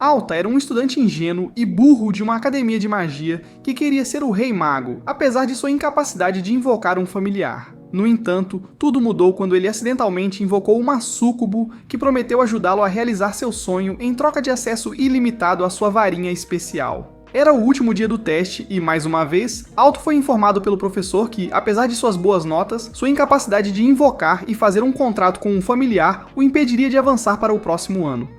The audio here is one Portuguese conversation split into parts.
Alta era um estudante ingênuo e burro de uma academia de magia que queria ser o Rei Mago, apesar de sua incapacidade de invocar um familiar. No entanto, tudo mudou quando ele acidentalmente invocou uma súcubo que prometeu ajudá-lo a realizar seu sonho em troca de acesso ilimitado à sua varinha especial. Era o último dia do teste e, mais uma vez, Alto foi informado pelo professor que, apesar de suas boas notas, sua incapacidade de invocar e fazer um contrato com um familiar o impediria de avançar para o próximo ano.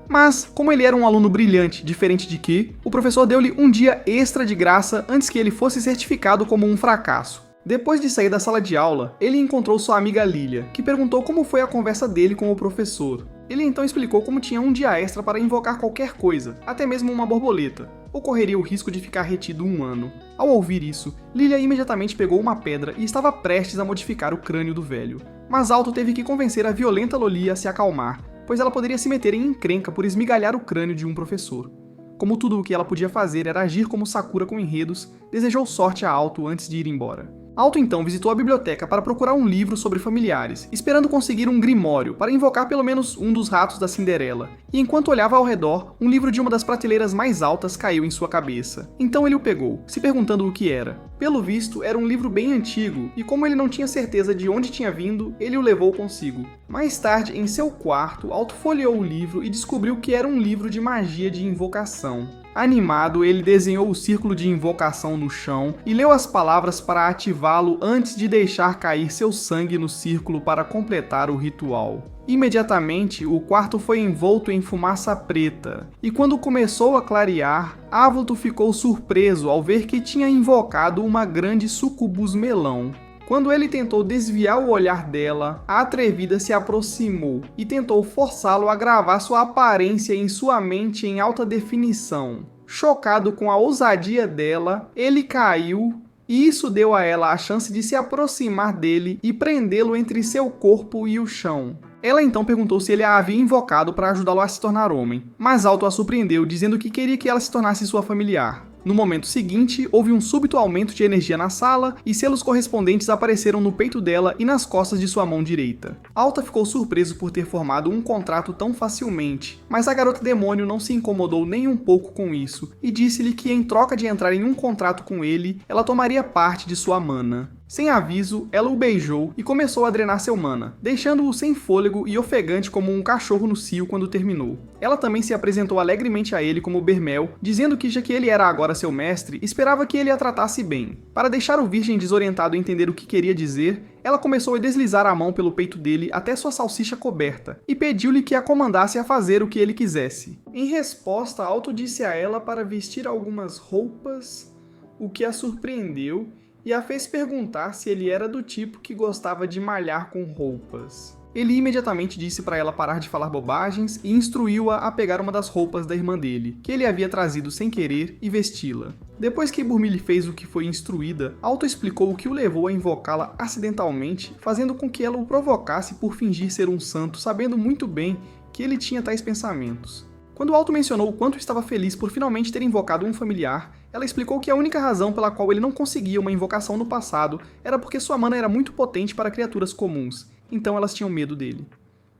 Mas, como ele era um aluno brilhante, diferente de Ki, o professor deu-lhe um dia extra de graça antes que ele fosse certificado como um fracasso. Depois de sair da sala de aula, ele encontrou sua amiga Lilia, que perguntou como foi a conversa dele com o professor. Ele então explicou como tinha um dia extra para invocar qualquer coisa, até mesmo uma borboleta, ou correria o risco de ficar retido um ano. Ao ouvir isso, Lilia imediatamente pegou uma pedra e estava prestes a modificar o crânio do velho. Mas Alto teve que convencer a violenta Loli a se acalmar, pois ela poderia se meter em encrenca por esmigalhar o crânio de um professor. Como tudo o que ela podia fazer era agir como Sakura com enredos, desejou sorte a Alto antes de ir embora. Alto então visitou a biblioteca para procurar um livro sobre familiares, esperando conseguir um grimório para invocar pelo menos um dos ratos da Cinderela, e enquanto olhava ao redor, um livro de uma das prateleiras mais altas caiu em sua cabeça. Então ele o pegou, se perguntando o que era. Pelo visto, era um livro bem antigo, e como ele não tinha certeza de onde tinha vindo, ele o levou consigo. Mais tarde, em seu quarto, Alto folheou o livro e descobriu que era um livro de magia de invocação. Animado, ele desenhou o círculo de invocação no chão e leu as palavras para ativá-lo antes de deixar cair seu sangue no círculo para completar o ritual. Imediatamente, o quarto foi envolto em fumaça preta, e quando começou a clarear, Ávulto ficou surpreso ao ver que tinha invocado uma grande sucubus melão. Quando ele tentou desviar o olhar dela, a atrevida se aproximou e tentou forçá-lo a gravar sua aparência em sua mente em alta definição. Chocado com a ousadia dela, ele caiu e isso deu a ela a chance de se aproximar dele e prendê-lo entre seu corpo e o chão. Ela então perguntou se ele a havia invocado para ajudá-lo a se tornar homem, mas Alto a surpreendeu dizendo que queria que ela se tornasse sua familiar. No momento seguinte, houve um súbito aumento de energia na sala e selos correspondentes apareceram no peito dela e nas costas de sua mão direita. Alta ficou surpreso por ter formado um contrato tão facilmente, mas a garota demônio não se incomodou nem um pouco com isso e disse-lhe que em troca de entrar em um contrato com ele, ela tomaria parte de sua mana. Sem aviso, ela o beijou e começou a drenar seu mana, deixando-o sem fôlego e ofegante como um cachorro no cio quando terminou. Ela também se apresentou alegremente a ele como Bermel, dizendo que já que ele era agora seu mestre, esperava que ele a tratasse bem. Para deixar o virgem desorientado entender o que queria dizer, ela começou a deslizar a mão pelo peito dele até sua salsicha coberta, e pediu-lhe que a comandasse a fazer o que ele quisesse. Em resposta, Alto disse a ela para vestir algumas roupas, o que a surpreendeu, e a fez perguntar se ele era do tipo que gostava de malhar com roupas. Ele imediatamente disse para ela parar de falar bobagens e instruiu-a a pegar uma das roupas da irmã dele, que ele havia trazido sem querer, e vesti-la. Depois que Burmile fez o que foi instruída, Alto explicou o que o levou a invocá-la acidentalmente, fazendo com que ela o provocasse por fingir ser um santo, sabendo muito bem que ele tinha tais pensamentos. Quando Alto mencionou o quanto estava feliz por finalmente ter invocado um familiar, ela explicou que a única razão pela qual ele não conseguia uma invocação no passado era porque sua mana era muito potente para criaturas comuns, então elas tinham medo dele.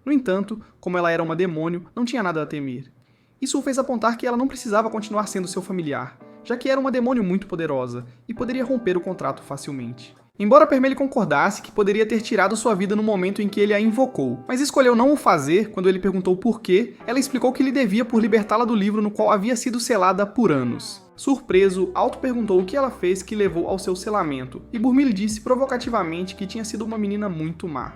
No entanto, como ela era uma demônio, não tinha nada a temer. Isso o fez apontar que ela não precisava continuar sendo seu familiar, já que era uma demônio muito poderosa e poderia romper o contrato facilmente. Embora Bermel concordasse que poderia ter tirado sua vida no momento em que ele a invocou, mas escolheu não o fazer quando ele perguntou por quê, ela explicou que lhe devia por libertá-la do livro no qual havia sido selada por anos. Surpreso, Alto perguntou o que ela fez que levou ao seu selamento, e Burmile disse provocativamente que tinha sido uma menina muito má.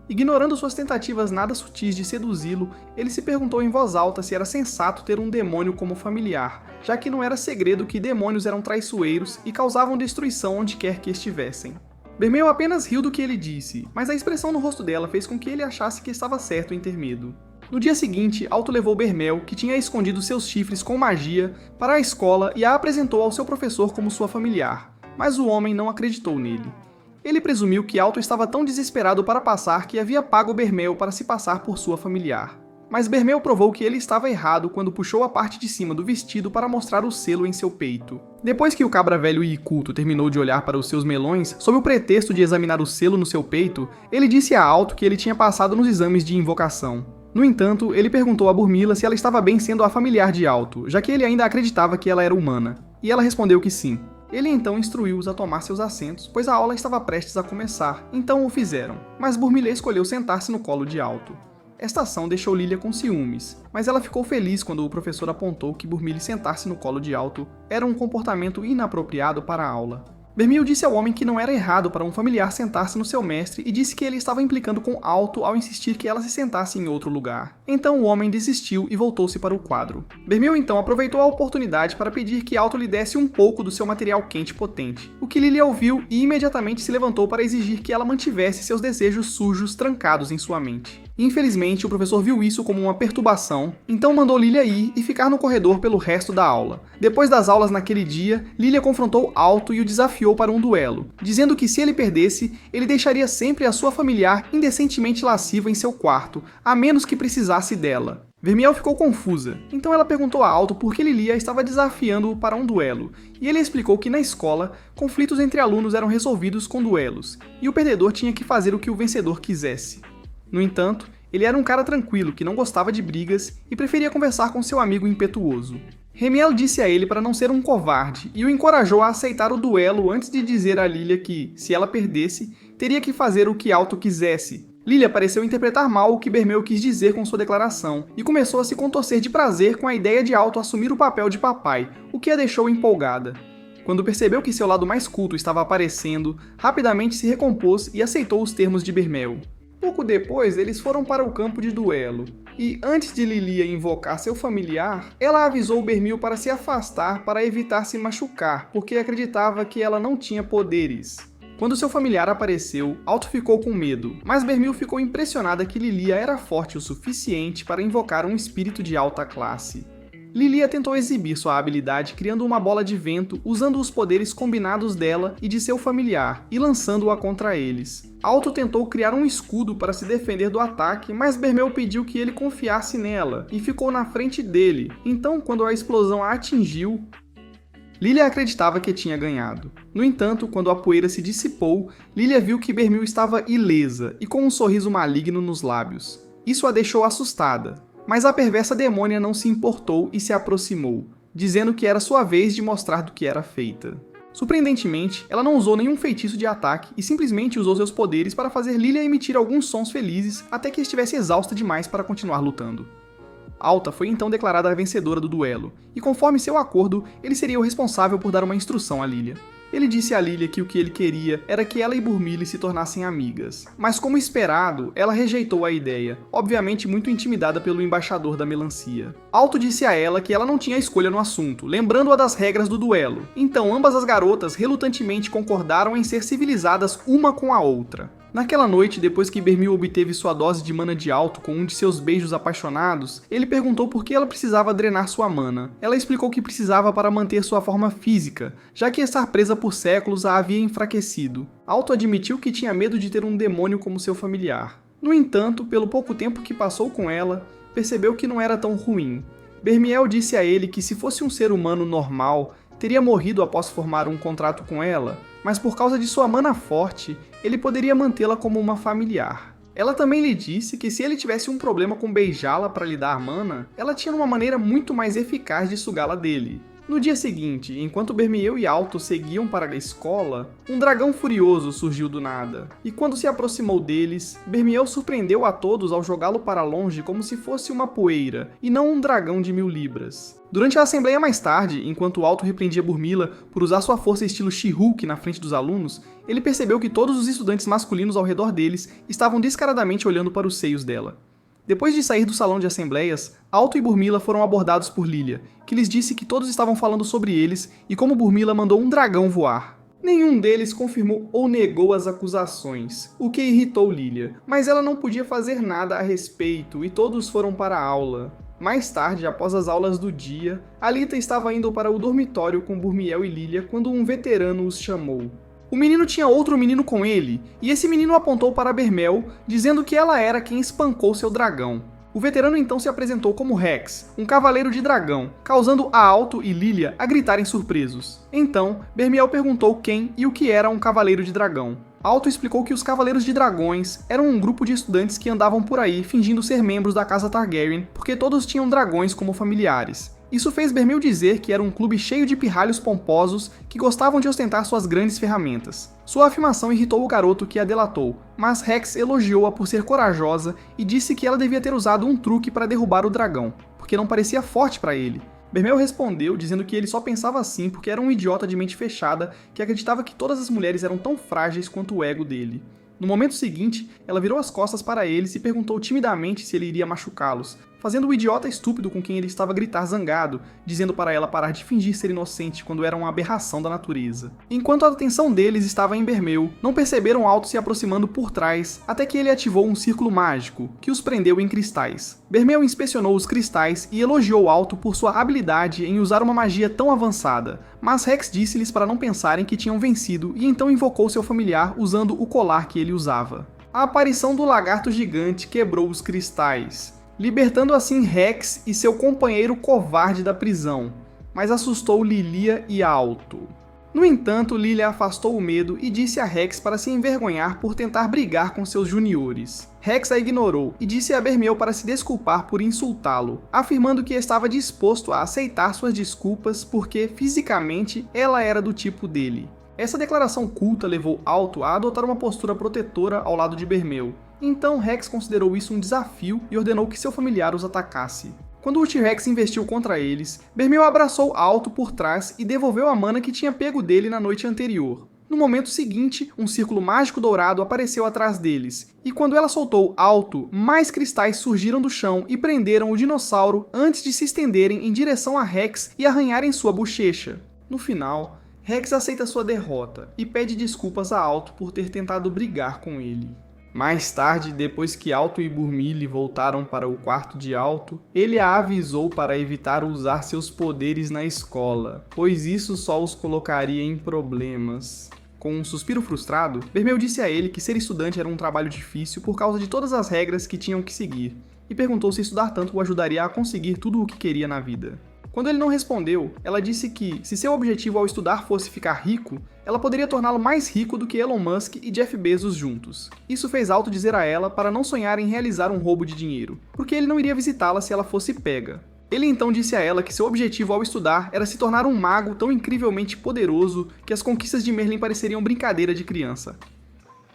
Ignorando suas tentativas nada sutis de seduzi-lo, ele se perguntou em voz alta se era sensato ter um demônio como familiar, já que não era segredo que demônios eram traiçoeiros e causavam destruição onde quer que estivessem. Bermel apenas riu do que ele disse, mas a expressão no rosto dela fez com que ele achasse que estava certo em ter medo. No dia seguinte, Alto levou Bermel, que tinha escondido seus chifres com magia, para a escola e a apresentou ao seu professor como sua familiar, mas o homem não acreditou nele. Ele presumiu que Alto estava tão desesperado para passar que havia pago Bermel para se passar por sua familiar. Mas Bermel provou que ele estava errado quando puxou a parte de cima do vestido para mostrar o selo em seu peito. Depois que o cabra velho e culto terminou de olhar para os seus melões, sob o pretexto de examinar o selo no seu peito, ele disse a Alto que ele tinha passado nos exames de invocação. No entanto, ele perguntou a Burmila se ela estava bem sendo a familiar de Alto, já que ele ainda acreditava que ela era humana, e ela respondeu que sim. Ele então instruiu-os a tomar seus assentos, pois a aula estava prestes a começar, então o fizeram, mas Burmila escolheu sentar-se no colo de Alto. Esta ação deixou Lilia com ciúmes, mas ela ficou feliz quando o professor apontou que Burmila sentar-se no colo de Alto era um comportamento inapropriado para a aula. Bermil disse ao homem que não era errado para um familiar sentar-se no seu mestre e disse que ele estava implicando com Alto ao insistir que ela se sentasse em outro lugar. Então o homem desistiu e voltou-se para o quadro. Bermil então aproveitou a oportunidade para pedir que Alto lhe desse um pouco do seu material quente potente, o que Lilia ouviu e imediatamente se levantou para exigir que ela mantivesse seus desejos sujos trancados em sua mente. Infelizmente, o professor viu isso como uma perturbação, então mandou Lilia ir e ficar no corredor pelo resto da aula. Depois das aulas naquele dia, Lilia confrontou Alto e o desafiou para um duelo, dizendo que se ele perdesse, ele deixaria sempre a sua familiar indecentemente lasciva em seu quarto, a menos que precisasse dela. Vermiel ficou confusa, então ela perguntou a Alto por que Lilia estava desafiando-o para um duelo, e ele explicou que na escola, conflitos entre alunos eram resolvidos com duelos, e o perdedor tinha que fazer o que o vencedor quisesse. No entanto, ele era um cara tranquilo que não gostava de brigas e preferia conversar com seu amigo impetuoso. Remiel disse a ele para não ser um covarde e o encorajou a aceitar o duelo antes de dizer a Lilia que, se ela perdesse, teria que fazer o que Alto quisesse. Lilia pareceu interpretar mal o que Bermel quis dizer com sua declaração e começou a se contorcer de prazer com a ideia de Alto assumir o papel de papai, o que a deixou empolgada. Quando percebeu que seu lado mais culto estava aparecendo, rapidamente se recompôs e aceitou os termos de Bermel. Pouco depois, eles foram para o campo de duelo, e antes de Lilia invocar seu familiar, ela avisou Bermil para se afastar para evitar se machucar, porque acreditava que ela não tinha poderes. Quando seu familiar apareceu, Alto ficou com medo, mas Bermil ficou impressionada que Lilia era forte o suficiente para invocar um espírito de alta classe. Lilia tentou exibir sua habilidade criando uma bola de vento usando os poderes combinados dela e de seu familiar, e lançando-a contra eles. Alto tentou criar um escudo para se defender do ataque, mas Bermel pediu que ele confiasse nela, e ficou na frente dele, então quando a explosão a atingiu, Lilia acreditava que tinha ganhado. No entanto, quando a poeira se dissipou, Lilia viu que Bermil estava ilesa e com um sorriso maligno nos lábios. Isso a deixou assustada. Mas a perversa demônia não se importou e se aproximou, dizendo que era sua vez de mostrar do que era feita. Surpreendentemente, ela não usou nenhum feitiço de ataque e simplesmente usou seus poderes para fazer Lilia emitir alguns sons felizes até que estivesse exausta demais para continuar lutando. Alta foi então declarada a vencedora do duelo, e conforme seu acordo, ele seria o responsável por dar uma instrução a Lilia. Ele disse a Lilia que o que ele queria era que ela e Burmile se tornassem amigas, mas como esperado, ela rejeitou a ideia, obviamente muito intimidada pelo embaixador da melancia. Alto disse a ela que ela não tinha escolha no assunto, lembrando-a das regras do duelo, então ambas as garotas relutantemente concordaram em ser civilizadas uma com a outra. Naquela noite, depois que Bermil obteve sua dose de mana de Alto com um de seus beijos apaixonados, ele perguntou por que ela precisava drenar sua mana. Ela explicou que precisava para manter sua forma física, já que estar presa por séculos a havia enfraquecido. Alto admitiu que tinha medo de ter um demônio como seu familiar. No entanto, pelo pouco tempo que passou com ela, percebeu que não era tão ruim. Bermiel disse a ele que se fosse um ser humano normal, teria morrido após formar um contrato com ela, mas por causa de sua mana forte, ele poderia mantê-la como uma familiar. Ela também lhe disse que se ele tivesse um problema com beijá-la para lhe dar mana, ela tinha uma maneira muito mais eficaz de sugá-la dele. No dia seguinte, enquanto Bermiel e Alto seguiam para a escola, um dragão furioso surgiu do nada, e quando se aproximou deles, Bermiel surpreendeu a todos ao jogá-lo para longe como se fosse uma poeira, e não um dragão de 1000 libras. Durante a assembleia mais tarde, enquanto Alto repreendia Burmila por usar sua força estilo She-Hulk na frente dos alunos, ele percebeu que todos os estudantes masculinos ao redor deles estavam descaradamente olhando para os seios dela. Depois de sair do salão de assembleias, Alto e Burmila foram abordados por Lilia, que lhes disse que todos estavam falando sobre eles e como Burmila mandou um dragão voar. Nenhum deles confirmou ou negou as acusações, o que irritou Lilia, mas ela não podia fazer nada a respeito e todos foram para a aula. Mais tarde, após as aulas do dia, Alita estava indo para o dormitório com Burmiel e Lilia quando um veterano os chamou. O menino tinha outro menino com ele, e esse menino apontou para Bermel, dizendo que ela era quem espancou seu dragão. O veterano então se apresentou como Rex, um cavaleiro de dragão, causando a Alto e Lilia a gritarem surpresos. Então, Bermiel perguntou quem e o que era um cavaleiro de dragão. Alto explicou que os Cavaleiros de Dragões eram um grupo de estudantes que andavam por aí fingindo ser membros da casa Targaryen, porque todos tinham dragões como familiares. Isso fez Bermel dizer que era um clube cheio de pirralhos pomposos que gostavam de ostentar suas grandes ferramentas. Sua afirmação irritou o garoto que a delatou, mas Rex elogiou-a por ser corajosa e disse que ela devia ter usado um truque para derrubar o dragão, porque não parecia forte para ele. Bermel respondeu dizendo que ele só pensava assim porque era um idiota de mente fechada que acreditava que todas as mulheres eram tão frágeis quanto o ego dele. No momento seguinte, ela virou as costas para eles e perguntou timidamente se ele iria machucá-los, fazendo o idiota estúpido com quem ele estava gritar zangado, dizendo para ela parar de fingir ser inocente quando era uma aberração da natureza. Enquanto a atenção deles estava em Bermel, não perceberam Alto se aproximando por trás, até que ele ativou um círculo mágico, que os prendeu em cristais. Bermel inspecionou os cristais e elogiou Alto por sua habilidade em usar uma magia tão avançada, mas Rex disse-lhes para não pensarem que tinham vencido e então invocou seu familiar usando o colar que ele usava. A aparição do lagarto gigante quebrou os cristais, libertando assim Rex e seu companheiro covarde da prisão, mas assustou Lilia e Alto. No entanto, Lilia afastou o medo e disse a Rex para se envergonhar por tentar brigar com seus juniores. Rex a ignorou e disse a Bermel para se desculpar por insultá-lo, afirmando que estava disposto a aceitar suas desculpas porque, fisicamente, ela era do tipo dele. Essa declaração culta levou Alto a adotar uma postura protetora ao lado de Bermel. Então Rex considerou isso um desafio e ordenou que seu familiar os atacasse. Quando o T-Rex investiu contra eles, Bermel abraçou Alto por trás e devolveu a mana que tinha pego dele na noite anterior. No momento seguinte, um círculo mágico dourado apareceu atrás deles, e quando ela soltou Alto, mais cristais surgiram do chão e prenderam o dinossauro antes de se estenderem em direção a Rex e arranharem sua bochecha. No final, Rex aceita sua derrota e pede desculpas a Alto por ter tentado brigar com ele. Mais tarde, depois que Alto e Burmile voltaram para o quarto de Alto, ele a avisou para evitar usar seus poderes na escola, pois isso só os colocaria em problemas. Com um suspiro frustrado, Bermel disse a ele que ser estudante era um trabalho difícil por causa de todas as regras que tinham que seguir, e perguntou se estudar tanto o ajudaria a conseguir tudo o que queria na vida. Quando ele não respondeu, ela disse que, se seu objetivo ao estudar fosse ficar rico, ela poderia torná-lo mais rico do que Elon Musk e Jeff Bezos juntos. Isso fez Alto dizer a ela para não sonhar em realizar um roubo de dinheiro, porque ele não iria visitá-la se ela fosse pega. Ele então disse a ela que seu objetivo ao estudar era se tornar um mago tão incrivelmente poderoso que as conquistas de Merlin pareceriam brincadeira de criança.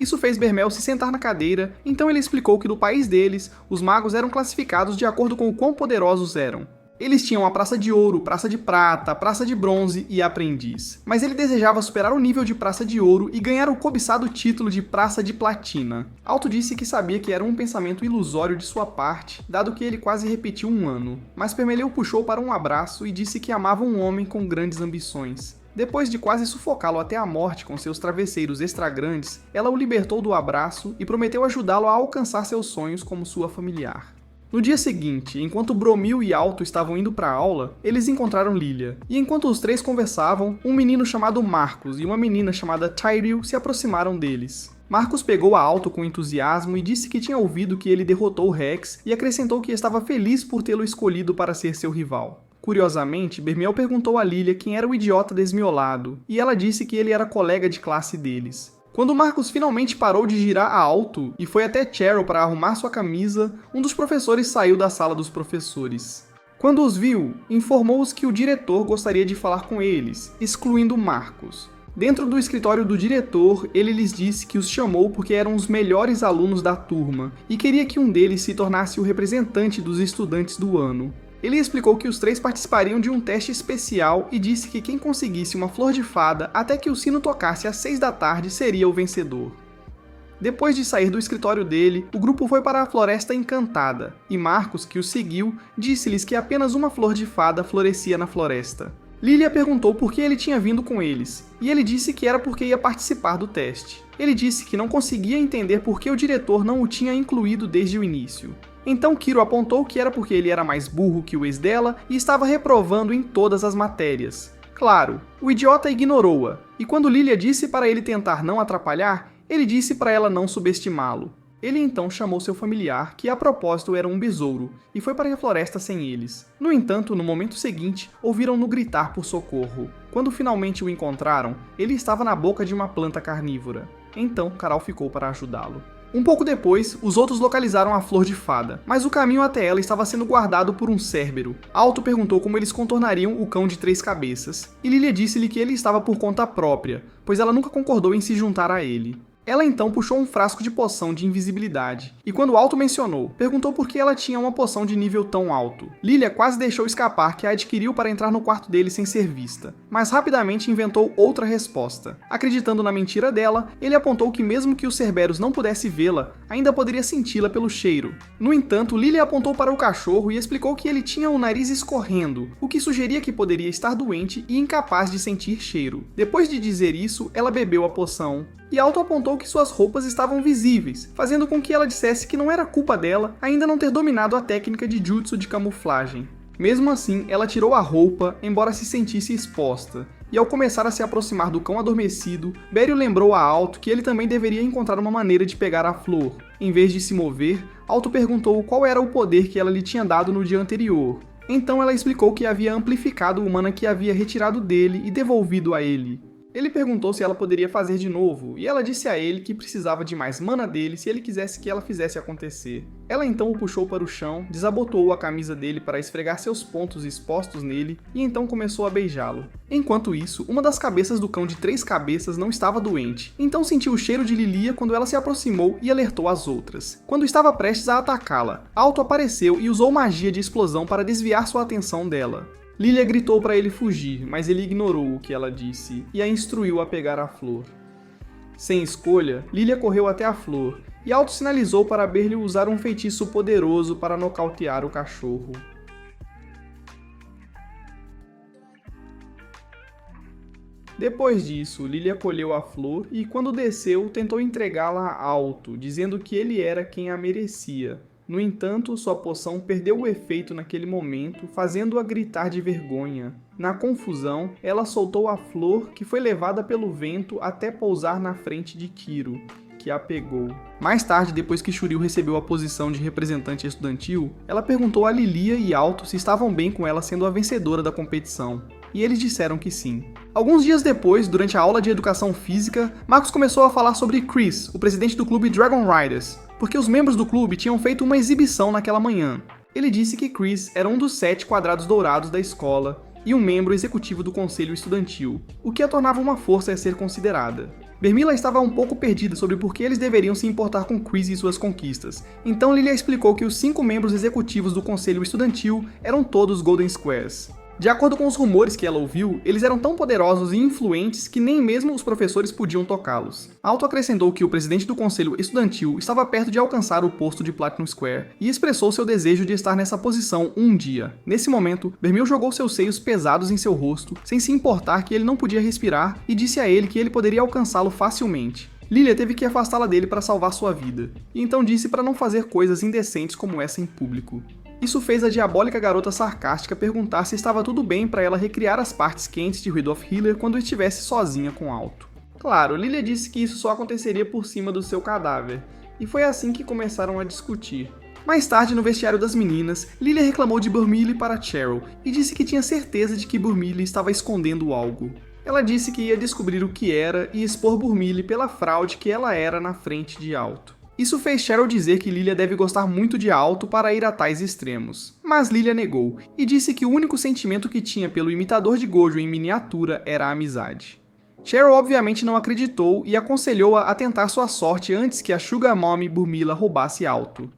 Isso fez Bermel se sentar na cadeira, então ele explicou que no país deles, os magos eram classificados de acordo com o quão poderosos eram. Eles tinham a praça de ouro, praça de prata, praça de bronze e aprendiz. Mas ele desejava superar o nível de praça de ouro e ganhar o cobiçado título de praça de platina. Alto disse que sabia que era um pensamento ilusório de sua parte, dado que ele quase repetiu um ano. Mas Permeleu puxou para um abraço e disse que amava um homem com grandes ambições. Depois de quase sufocá-lo até a morte com seus travesseiros extra grandes, ela o libertou do abraço e prometeu ajudá-lo a alcançar seus sonhos como sua familiar. No dia seguinte, enquanto Bromil e Alto estavam indo para a aula, eles encontraram Lilia. E enquanto os três conversavam, um menino chamado Marcos e uma menina chamada Tyrell se aproximaram deles. Marcos pegou a Alto com entusiasmo e disse que tinha ouvido que ele derrotou Rex e acrescentou que estava feliz por tê-lo escolhido para ser seu rival. Curiosamente, Bermel perguntou a Lilia quem era o idiota desmiolado, e ela disse que ele era colega de classe deles. Quando Marcos finalmente parou de girar a Alto e foi até Cheryl para arrumar sua camisa, um dos professores saiu da sala dos professores. Quando os viu, informou-os que o diretor gostaria de falar com eles, excluindo Marcos. Dentro do escritório do diretor, ele lhes disse que os chamou porque eram os melhores alunos da turma e queria que um deles se tornasse o representante dos estudantes do ano. Ele explicou que os três participariam de um teste especial e disse que quem conseguisse uma flor de fada até que o sino tocasse às 6 da tarde seria o vencedor. Depois de sair do escritório dele, o grupo foi para a Floresta Encantada, e Marcos, que os seguiu, disse-lhes que apenas uma flor de fada florescia na floresta. Lilia perguntou por que ele tinha vindo com eles, e ele disse que era porque ia participar do teste. Ele disse que não conseguia entender por que o diretor não o tinha incluído desde o início. Então Kiro apontou que era porque ele era mais burro que o ex dela e estava reprovando em todas as matérias. Claro, o idiota ignorou-a, e quando Lilia disse para ele tentar não atrapalhar, ele disse para ela não subestimá-lo. Ele então chamou seu familiar, que a propósito era um besouro, e foi para a floresta sem eles. No entanto, no momento seguinte, ouviram-no gritar por socorro. Quando finalmente o encontraram, ele estava na boca de uma planta carnívora. Então Caral ficou para ajudá-lo. Um pouco depois, os outros localizaram a Flor de Fada, mas o caminho até ela estava sendo guardado por um Cérbero. Alto perguntou como eles contornariam o Cão de Três Cabeças, e Lilia disse-lhe que ele estava por conta própria, pois ela nunca concordou em se juntar a ele. Ela então puxou um frasco de poção de invisibilidade, e quando Alto mencionou, perguntou por que ela tinha uma poção de nível tão alto. Lilia quase deixou escapar que a adquiriu para entrar no quarto dele sem ser vista, mas rapidamente inventou outra resposta. Acreditando na mentira dela, ele apontou que mesmo que os Cerberos não pudesse vê-la, ainda poderia senti-la pelo cheiro. No entanto, Lilia apontou para o cachorro e explicou que ele tinha o nariz escorrendo, o que sugeria que poderia estar doente e incapaz de sentir cheiro. Depois de dizer isso, ela bebeu a poção, e Alto apontou que suas roupas estavam visíveis, fazendo com que ela dissesse que não era culpa dela ainda não ter dominado a técnica de jutsu de camuflagem. Mesmo assim, ela tirou a roupa, embora se sentisse exposta, e ao começar a se aproximar do cão adormecido, Beryl lembrou a Alto que ele também deveria encontrar uma maneira de pegar a flor. Em vez de se mover, Alto perguntou qual era o poder que ela lhe tinha dado no dia anterior. Então ela explicou que havia amplificado o mana que havia retirado dele e devolvido a ele. Ele perguntou se ela poderia fazer de novo, e ela disse a ele que precisava de mais mana dele se ele quisesse que ela fizesse acontecer. Ela então o puxou para o chão, desabotoou a camisa dele para esfregar seus pontos expostos nele, e então começou a beijá-lo. Enquanto isso, uma das cabeças do Cão de Três Cabeças não estava doente, então sentiu o cheiro de Lilia quando ela se aproximou e alertou as outras. Quando estava prestes a atacá-la, Alto apareceu e usou magia de explosão para desviar sua atenção dela. Lilia gritou para ele fugir, mas ele ignorou o que ela disse e a instruiu a pegar a flor. Sem escolha, Lilia correu até a flor e Alto sinalizou para Beryl usar um feitiço poderoso para nocautear o cachorro. Depois disso, Lilia colheu a flor e, quando desceu, tentou entregá-la a Alto, dizendo que ele era quem a merecia. No entanto, sua poção perdeu o efeito naquele momento, fazendo-a gritar de vergonha. Na confusão, ela soltou a flor, que foi levada pelo vento até pousar na frente de Kiro, que a pegou. Mais tarde, depois que Shuril recebeu a posição de representante estudantil, ela perguntou a Lilia e Alto se estavam bem com ela sendo a vencedora da competição. E eles disseram que sim. Alguns dias depois, durante a aula de educação física, Marcus começou a falar sobre Chris, o presidente do clube Dragon Riders, porque os membros do clube tinham feito uma exibição naquela manhã. Ele disse que Chris era um dos 7 quadrados dourados da escola e um membro executivo do conselho estudantil, o que a tornava uma força a ser considerada. Bermila estava um pouco perdida sobre por que eles deveriam se importar com Chris e suas conquistas, então Lilia explicou que os 5 membros executivos do conselho estudantil eram todos Golden Squares. De acordo com os rumores que ela ouviu, eles eram tão poderosos e influentes que nem mesmo os professores podiam tocá-los. Alto acrescentou que o presidente do conselho estudantil estava perto de alcançar o posto de Platinum Square e expressou seu desejo de estar nessa posição um dia. Nesse momento, Bermil jogou seus seios pesados em seu rosto, sem se importar que ele não podia respirar, e disse a ele que ele poderia alcançá-lo facilmente. Lilia teve que afastá-la dele para salvar sua vida, e então disse para não fazer coisas indecentes como essa em público. Isso fez a diabólica garota sarcástica perguntar se estava tudo bem para ela recriar as partes quentes de Rudolph Hiller quando estivesse sozinha com Alto. Claro, Lilia disse que isso só aconteceria por cima do seu cadáver, e foi assim que começaram a discutir. Mais tarde, no vestiário das meninas, Lilia reclamou de Burmille para Cheryl e disse que tinha certeza de que Burmille estava escondendo algo. Ela disse que ia descobrir o que era e expor Burmille pela fraude que ela era na frente de Alto. Isso fez Cheryl dizer que Lilia deve gostar muito de Alto para ir a tais extremos. Mas Lilia negou, e disse que o único sentimento que tinha pelo imitador de Gojo em miniatura era a amizade. Cheryl obviamente não acreditou e aconselhou-a a tentar sua sorte antes que a Sugar Mommy Burmilla roubasse Alto.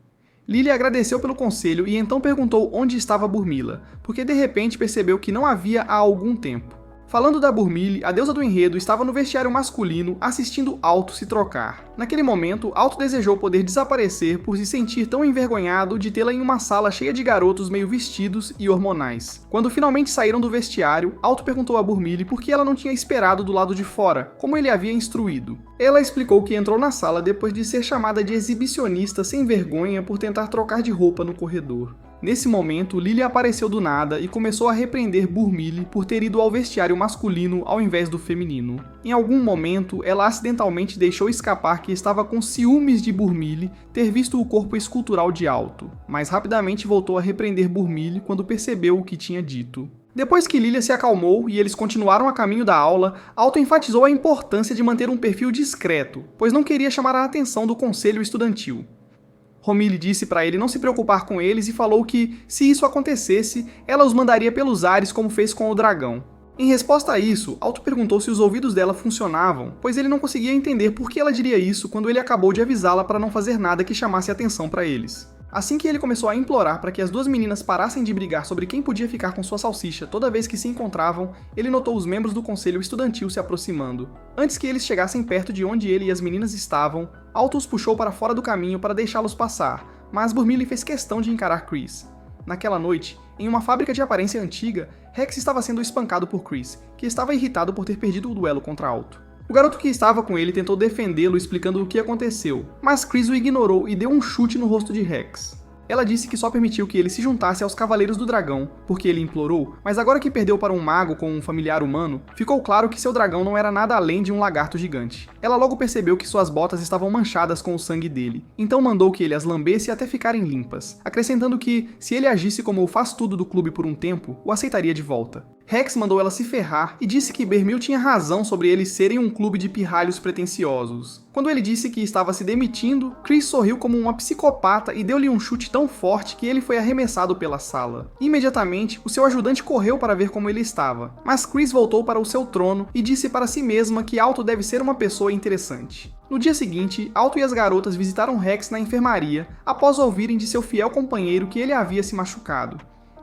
Lilia agradeceu pelo conselho e então perguntou onde estava Burmilla, porque de repente percebeu que não havia há algum tempo. Falando da Burmille, a deusa do enredo estava no vestiário masculino assistindo Alto se trocar. Naquele momento, Alto desejou poder desaparecer por se sentir tão envergonhado de tê-la em uma sala cheia de garotos meio vestidos e hormonais. Quando finalmente saíram do vestiário, Alto perguntou a Burmille por que ela não tinha esperado do lado de fora, como ele havia instruído. Ela explicou que entrou na sala depois de ser chamada de exibicionista sem vergonha por tentar trocar de roupa no corredor. Nesse momento, Lilia apareceu do nada e começou a repreender Burmille por ter ido ao vestiário masculino ao invés do feminino. Em algum momento, ela acidentalmente deixou escapar que estava com ciúmes de Burmille ter visto o corpo escultural de Alto, mas rapidamente voltou a repreender Burmille quando percebeu o que tinha dito. Depois que Lilia se acalmou e eles continuaram a caminho da aula, Alto enfatizou a importância de manter um perfil discreto, pois não queria chamar a atenção do conselho estudantil. Romilly disse para ele não se preocupar com eles e falou que, se isso acontecesse, ela os mandaria pelos ares como fez com o dragão. Em resposta a isso, Alto perguntou se os ouvidos dela funcionavam, pois ele não conseguia entender por que ela diria isso quando ele acabou de avisá-la para não fazer nada que chamasse atenção para eles. Assim que ele começou a implorar para que as duas meninas parassem de brigar sobre quem podia ficar com sua salsicha toda vez que se encontravam, ele notou os membros do conselho estudantil se aproximando. Antes que eles chegassem perto de onde ele e as meninas estavam, Alto os puxou para fora do caminho para deixá-los passar, mas Burmilly fez questão de encarar Chris. Naquela noite, em uma fábrica de aparência antiga, Rex estava sendo espancado por Chris, que estava irritado por ter perdido o duelo contra Alto. O garoto que estava com ele tentou defendê-lo explicando o que aconteceu, mas Chris o ignorou e deu um chute no rosto de Rex. Ela disse que só permitiu que ele se juntasse aos Cavaleiros do Dragão, porque ele implorou, mas agora que perdeu para um mago com um familiar humano, ficou claro que seu dragão não era nada além de um lagarto gigante. Ela logo percebeu que suas botas estavam manchadas com o sangue dele, então mandou que ele as lambesse até ficarem limpas, acrescentando que, se ele agisse como o faz-tudo do clube por um tempo, o aceitaria de volta. Rex mandou ela se ferrar e disse que Bermil tinha razão sobre eles serem um clube de pirralhos pretensiosos. Quando ele disse que estava se demitindo, Chris sorriu como uma psicopata e deu-lhe um chute tão forte que ele foi arremessado pela sala. Imediatamente, o seu ajudante correu para ver como ele estava, mas Chris voltou para o seu trono e disse para si mesma que Alto deve ser uma pessoa interessante. No dia seguinte, Alto e as garotas visitaram Rex na enfermaria após ouvirem de seu fiel companheiro que ele havia se machucado.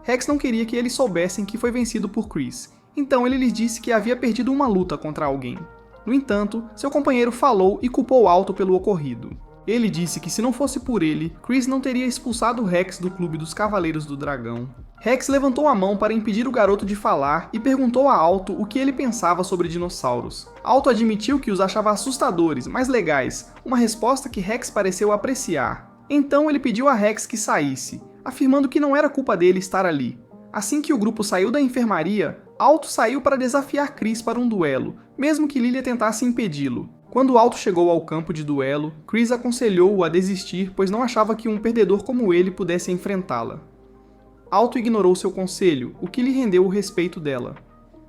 Rex não queria que eles soubessem que foi vencido por Chris, então ele lhes disse que havia perdido uma luta contra alguém. No entanto, seu companheiro falou e culpou Alto pelo ocorrido. Ele disse que se não fosse por ele, Chris não teria expulsado Rex do clube dos Cavaleiros do Dragão. Rex levantou a mão para impedir o garoto de falar e perguntou a Alto o que ele pensava sobre dinossauros. Alto admitiu que os achava assustadores, mas legais, uma resposta que Rex pareceu apreciar. Então ele pediu a Rex que saísse, afirmando que não era culpa dele estar ali. Assim que o grupo saiu da enfermaria, Alto saiu para desafiar Chris para um duelo, mesmo que Lilia tentasse impedi-lo. Quando Alto chegou ao campo de duelo, Chris aconselhou-o a desistir, pois não achava que um perdedor como ele pudesse enfrentá-la. Alto ignorou seu conselho, o que lhe rendeu o respeito dela.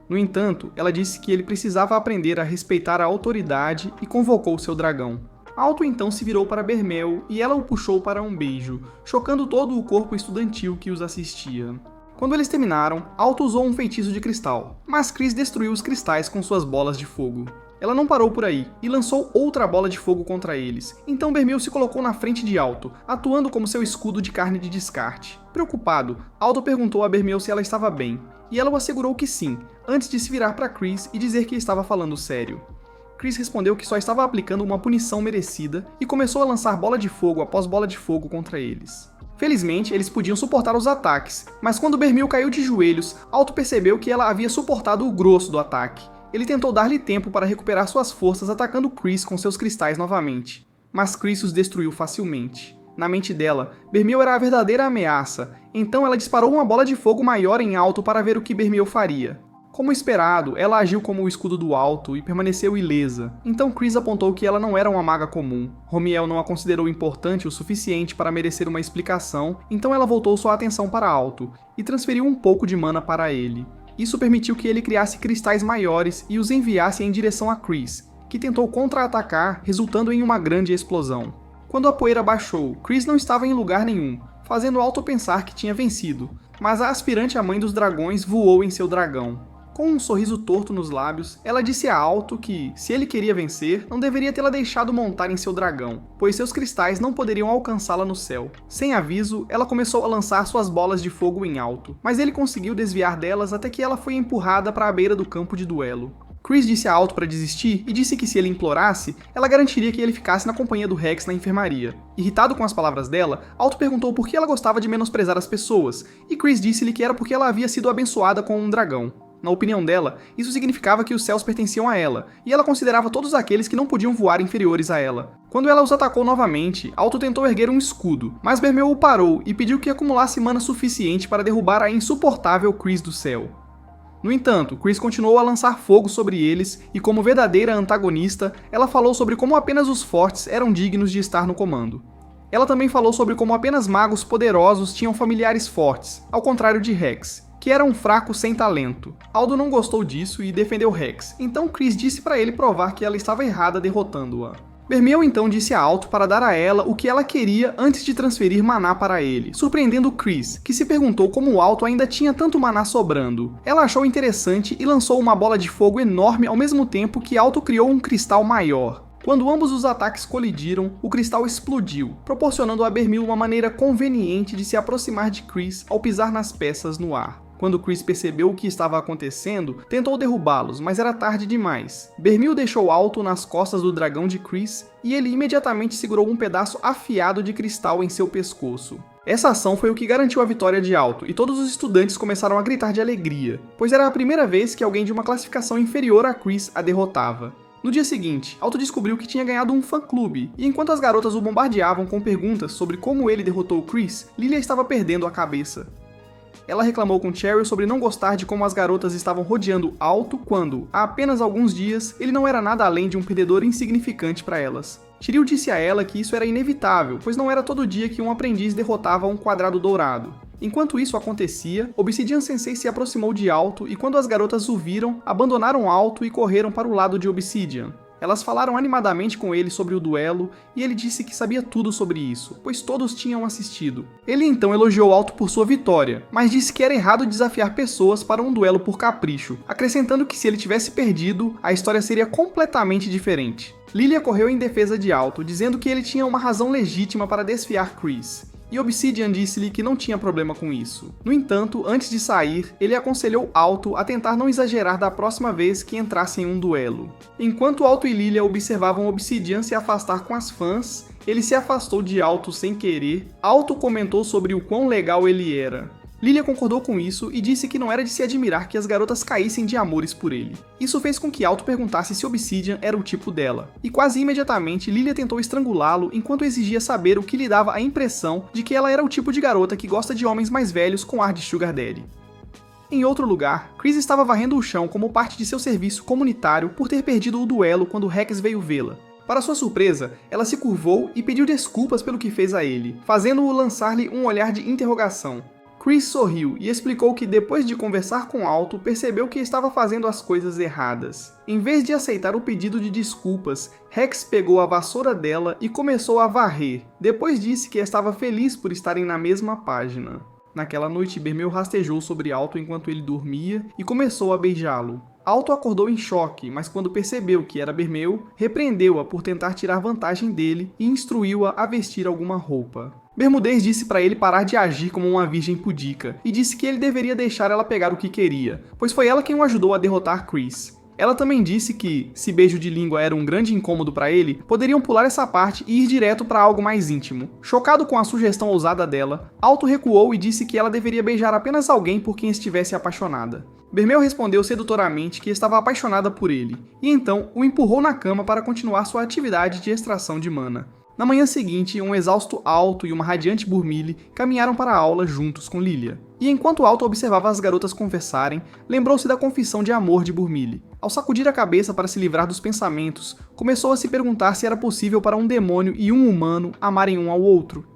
No entanto, ela disse que ele precisava aprender a respeitar a autoridade e convocou seu dragão. Alto então se virou para Bermel e ela o puxou para um beijo, chocando todo o corpo estudantil que os assistia. Quando eles terminaram, Alto usou um feitiço de cristal, mas Chris destruiu os cristais com suas bolas de fogo. Ela não parou por aí e lançou outra bola de fogo contra eles, então Bermel se colocou na frente de Alto, atuando como seu escudo de carne de descarte. Preocupado, Alto perguntou a Bermel se ela estava bem, e ela o assegurou que sim, antes de se virar para Chris e dizer que estava falando sério. Chris respondeu que só estava aplicando uma punição merecida e começou a lançar bola de fogo após bola de fogo contra eles. Felizmente, eles podiam suportar os ataques, mas quando Bermil caiu de joelhos, Alto percebeu que ela havia suportado o grosso do ataque. Ele tentou dar-lhe tempo para recuperar suas forças atacando Chris com seus cristais novamente, mas Chris os destruiu facilmente. Na mente dela, Bermil era a verdadeira ameaça, então ela disparou uma bola de fogo maior em Alto para ver o que Bermil faria. Como esperado, ela agiu como o escudo do Alto e permaneceu ilesa, então Chris apontou que ela não era uma maga comum. Romiel não a considerou importante o suficiente para merecer uma explicação, então ela voltou sua atenção para Alto e transferiu um pouco de mana para ele. Isso permitiu que ele criasse cristais maiores e os enviasse em direção a Chris, que tentou contra-atacar, resultando em uma grande explosão. Quando a poeira baixou, Chris não estava em lugar nenhum, fazendo Alto pensar que tinha vencido, mas a aspirante à mãe dos dragões voou em seu dragão. Com um sorriso torto nos lábios, ela disse a Alto que, se ele queria vencer, não deveria tê-la deixado montar em seu dragão, pois seus cristais não poderiam alcançá-la no céu. Sem aviso, ela começou a lançar suas bolas de fogo em Alto, mas ele conseguiu desviar delas até que ela foi empurrada para a beira do campo de duelo. Chris disse a Alto para desistir e disse que se ele implorasse, ela garantiria que ele ficasse na companhia do Rex na enfermaria. Irritado com as palavras dela, Alto perguntou por que ela gostava de menosprezar as pessoas, e Chris disse-lhe que era porque ela havia sido abençoada com um dragão. Na opinião dela, isso significava que os céus pertenciam a ela, e ela considerava todos aqueles que não podiam voar inferiores a ela. Quando ela os atacou novamente, Alto tentou erguer um escudo, mas Bermel o parou e pediu que acumulasse mana suficiente para derrubar a insuportável Chris do céu. No entanto, Chris continuou a lançar fogo sobre eles, e como verdadeira antagonista, ela falou sobre como apenas os fortes eram dignos de estar no comando. Ela também falou sobre como apenas magos poderosos tinham familiares fortes, ao contrário de Rex, que era um fraco sem talento. Aldo não gostou disso e defendeu Rex, então Chris disse para ele provar que ela estava errada derrotando-a. Bermiel então disse a Alto para dar a ela o que ela queria antes de transferir maná para ele, surpreendendo Chris, que se perguntou como Alto ainda tinha tanto maná sobrando. Ela achou interessante e lançou uma bola de fogo enorme ao mesmo tempo que Alto criou um cristal maior. Quando ambos os ataques colidiram, o cristal explodiu, proporcionando a Bermiel uma maneira conveniente de se aproximar de Chris ao pisar nas peças no ar. Quando Chris percebeu o que estava acontecendo, tentou derrubá-los, mas era tarde demais. Bermiel deixou Alto nas costas do dragão de Chris e ele imediatamente segurou um pedaço afiado de cristal em seu pescoço. Essa ação foi o que garantiu a vitória de Alto, e todos os estudantes começaram a gritar de alegria, pois era a primeira vez que alguém de uma classificação inferior a Chris a derrotava. No dia seguinte, Alto descobriu que tinha ganhado um fã-clube, e enquanto as garotas o bombardeavam com perguntas sobre como ele derrotou Chris, Lilia estava perdendo a cabeça. Ela reclamou com Cheryl sobre não gostar de como as garotas estavam rodeando Alto quando, há apenas alguns dias, ele não era nada além de um perdedor insignificante para elas. Shiryu disse a ela que isso era inevitável, pois não era todo dia que um aprendiz derrotava um quadrado dourado. Enquanto isso acontecia, Obsidian Sensei se aproximou de Alto e quando as garotas o viram, abandonaram Alto e correram para o lado de Obsidian. Elas falaram animadamente com ele sobre o duelo e ele disse que sabia tudo sobre isso, pois todos tinham assistido. Ele então elogiou Alto por sua vitória, mas disse que era errado desafiar pessoas para um duelo por capricho, acrescentando que se ele tivesse perdido, a história seria completamente diferente. Lilia correu em defesa de Alto, dizendo que ele tinha uma razão legítima para desfiar Chris. E Obsidian disse-lhe que não tinha problema com isso. No entanto, antes de sair, ele aconselhou Alto a tentar não exagerar da próxima vez que entrasse em um duelo. Enquanto Alto e Lilia observavam Obsidian se afastar com as fãs, ele se afastou de Alto sem querer. Alto comentou sobre o quão legal ele era. Lilia concordou com isso e disse que não era de se admirar que as garotas caíssem de amores por ele. Isso fez com que Alto perguntasse se Obsidian era o tipo dela, e quase imediatamente Lilia tentou estrangulá-lo enquanto exigia saber o que lhe dava a impressão de que ela era o tipo de garota que gosta de homens mais velhos com ar de sugar daddy. Em outro lugar, Chris estava varrendo o chão como parte de seu serviço comunitário por ter perdido o duelo quando Rex veio vê-la. Para sua surpresa, ela se curvou e pediu desculpas pelo que fez a ele, fazendo-o lançar-lhe um olhar de interrogação. Chris sorriu e explicou que depois de conversar com Alto, percebeu que estava fazendo as coisas erradas. Em vez de aceitar o pedido de desculpas, Rex pegou a vassoura dela e começou a varrer. Depois disse que estava feliz por estarem na mesma página. Naquela noite, Bermiel rastejou sobre Alto enquanto ele dormia e começou a beijá-lo. Alto acordou em choque, mas quando percebeu que era Bermiel, repreendeu-a por tentar tirar vantagem dele e instruiu-a a vestir alguma roupa. Bermudez disse para ele parar de agir como uma virgem pudica e disse que ele deveria deixar ela pegar o que queria, pois foi ela quem o ajudou a derrotar Chris. Ela também disse que, se beijo de língua era um grande incômodo para ele, poderiam pular essa parte e ir direto para algo mais íntimo. Chocado com a sugestão ousada dela, Alto recuou e disse que ela deveria beijar apenas alguém por quem estivesse apaixonada. Bermiel respondeu sedutoramente que estava apaixonada por ele, e então o empurrou na cama para continuar sua atividade de extração de mana. Na manhã seguinte, um exausto Alto e uma radiante Burmile caminharam para a aula juntos com Lilia. E enquanto Alto observava as garotas conversarem, lembrou-se da confissão de amor de Burmile. Ao sacudir a cabeça para se livrar dos pensamentos, começou a se perguntar se era possível para um demônio e um humano amarem um ao outro.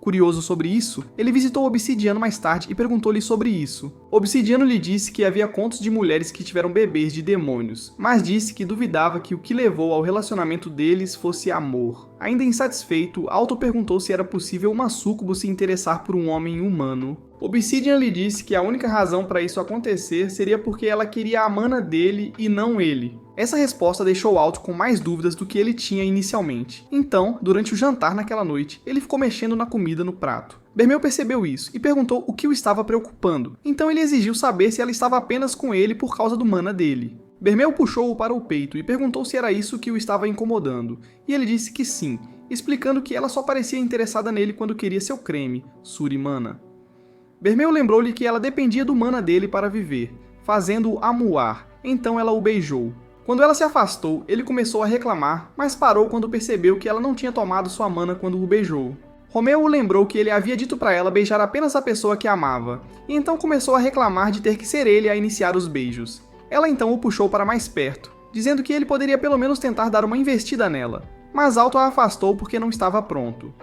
Curioso sobre isso, ele visitou Obsidiano mais tarde e perguntou-lhe sobre isso. Obsidiano lhe disse que havia contos de mulheres que tiveram bebês de demônios, mas disse que duvidava que o que levou ao relacionamento deles fosse amor. Ainda insatisfeito, Alto perguntou se era possível uma súcubo se interessar por um homem humano. Obsidian lhe disse que a única razão para isso acontecer seria porque ela queria a mana dele e não ele. Essa resposta deixou Alto com mais dúvidas do que ele tinha inicialmente. Então, durante o jantar naquela noite, ele ficou mexendo na comida no prato. Bermiel percebeu isso e perguntou o que o estava preocupando. Então ele exigiu saber se ela estava apenas com ele por causa do mana dele. Bermiel puxou-o para o peito e perguntou se era isso que o estava incomodando. E ele disse que sim, explicando que ela só parecia interessada nele quando queria seu creme, Surimana. Bermiel lembrou-lhe que ela dependia do mana dele para viver, fazendo-o amuar, então ela o beijou. Quando ela se afastou, ele começou a reclamar, mas parou quando percebeu que ela não tinha tomado sua mana quando o beijou. Romeu o lembrou que ele havia dito para ela beijar apenas a pessoa que amava, e então começou a reclamar de ter que ser ele a iniciar os beijos. Ela então o puxou para mais perto, dizendo que ele poderia pelo menos tentar dar uma investida nela, mas Alto a afastou porque não estava pronto.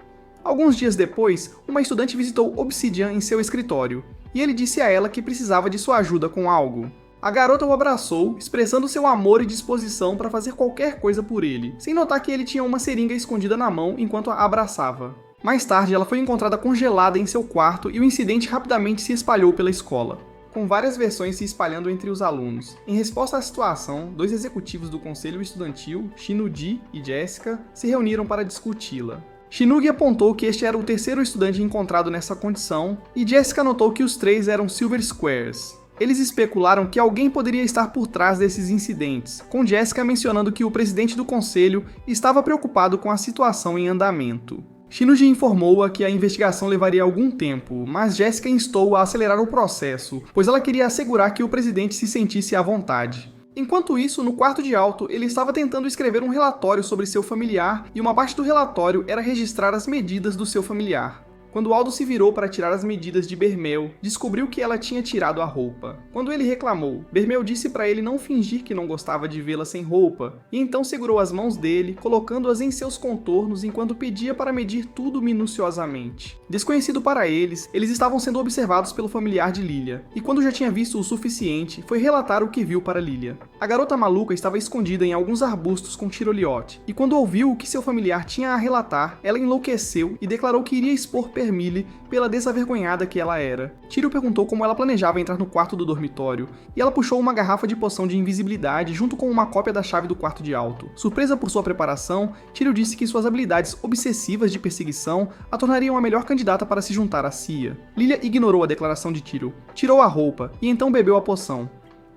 Alguns dias depois, uma estudante visitou Obsidian em seu escritório. e ele disse a ela que precisava de sua ajuda com algo. A garota o abraçou, expressando seu amor e disposição para fazer qualquer coisa por ele, sem notar que ele tinha uma seringa escondida na mão enquanto a abraçava. Mais tarde, ela foi encontrada congelada em seu quarto e o incidente rapidamente se espalhou pela escola, com várias versões se espalhando entre os alunos. Em resposta à situação, 2 executivos do conselho estudantil, Shinudi e Jessica, se reuniram para discuti-la. Shinug apontou que este era o 3º estudante encontrado nessa condição, e Jessica notou que os 3 eram Silver Squares. Eles especularam que alguém poderia estar por trás desses incidentes, com Jessica mencionando que o presidente do conselho estava preocupado com a situação em andamento. Shinji informou-a que a investigação levaria algum tempo, mas Jessica instou-a a acelerar o processo, pois ela queria assegurar que o presidente se sentisse à vontade. Enquanto isso, no quarto de Alto, ele estava tentando escrever um relatório sobre seu familiar, e uma parte do relatório era registrar as medidas do seu familiar. Quando Aldo se virou para tirar as medidas de Bermel, descobriu que ela tinha tirado a roupa. Quando ele reclamou, Bermel disse para ele não fingir que não gostava de vê-la sem roupa, e então segurou as mãos dele, colocando-as em seus contornos enquanto pedia para medir tudo minuciosamente. Desconhecido para eles estavam sendo observados pelo familiar de Lilia, e quando já tinha visto o suficiente, foi relatar o que viu para Lilia. A garota maluca estava escondida em alguns arbustos com Tiroliote, e quando ouviu o que seu familiar tinha a relatar, ela enlouqueceu e declarou que iria expor Permile pela desavergonhada que ela era. Tyrion perguntou como ela planejava entrar no quarto do dormitório, e ela puxou uma garrafa de poção de invisibilidade junto com uma cópia da chave do quarto de Alto. Surpresa por sua preparação, Tyrion disse que suas habilidades obsessivas de perseguição a tornariam a melhor candidata para se juntar à CIA. Lilia ignorou a declaração de Tyrion, tirou a roupa e então bebeu a poção.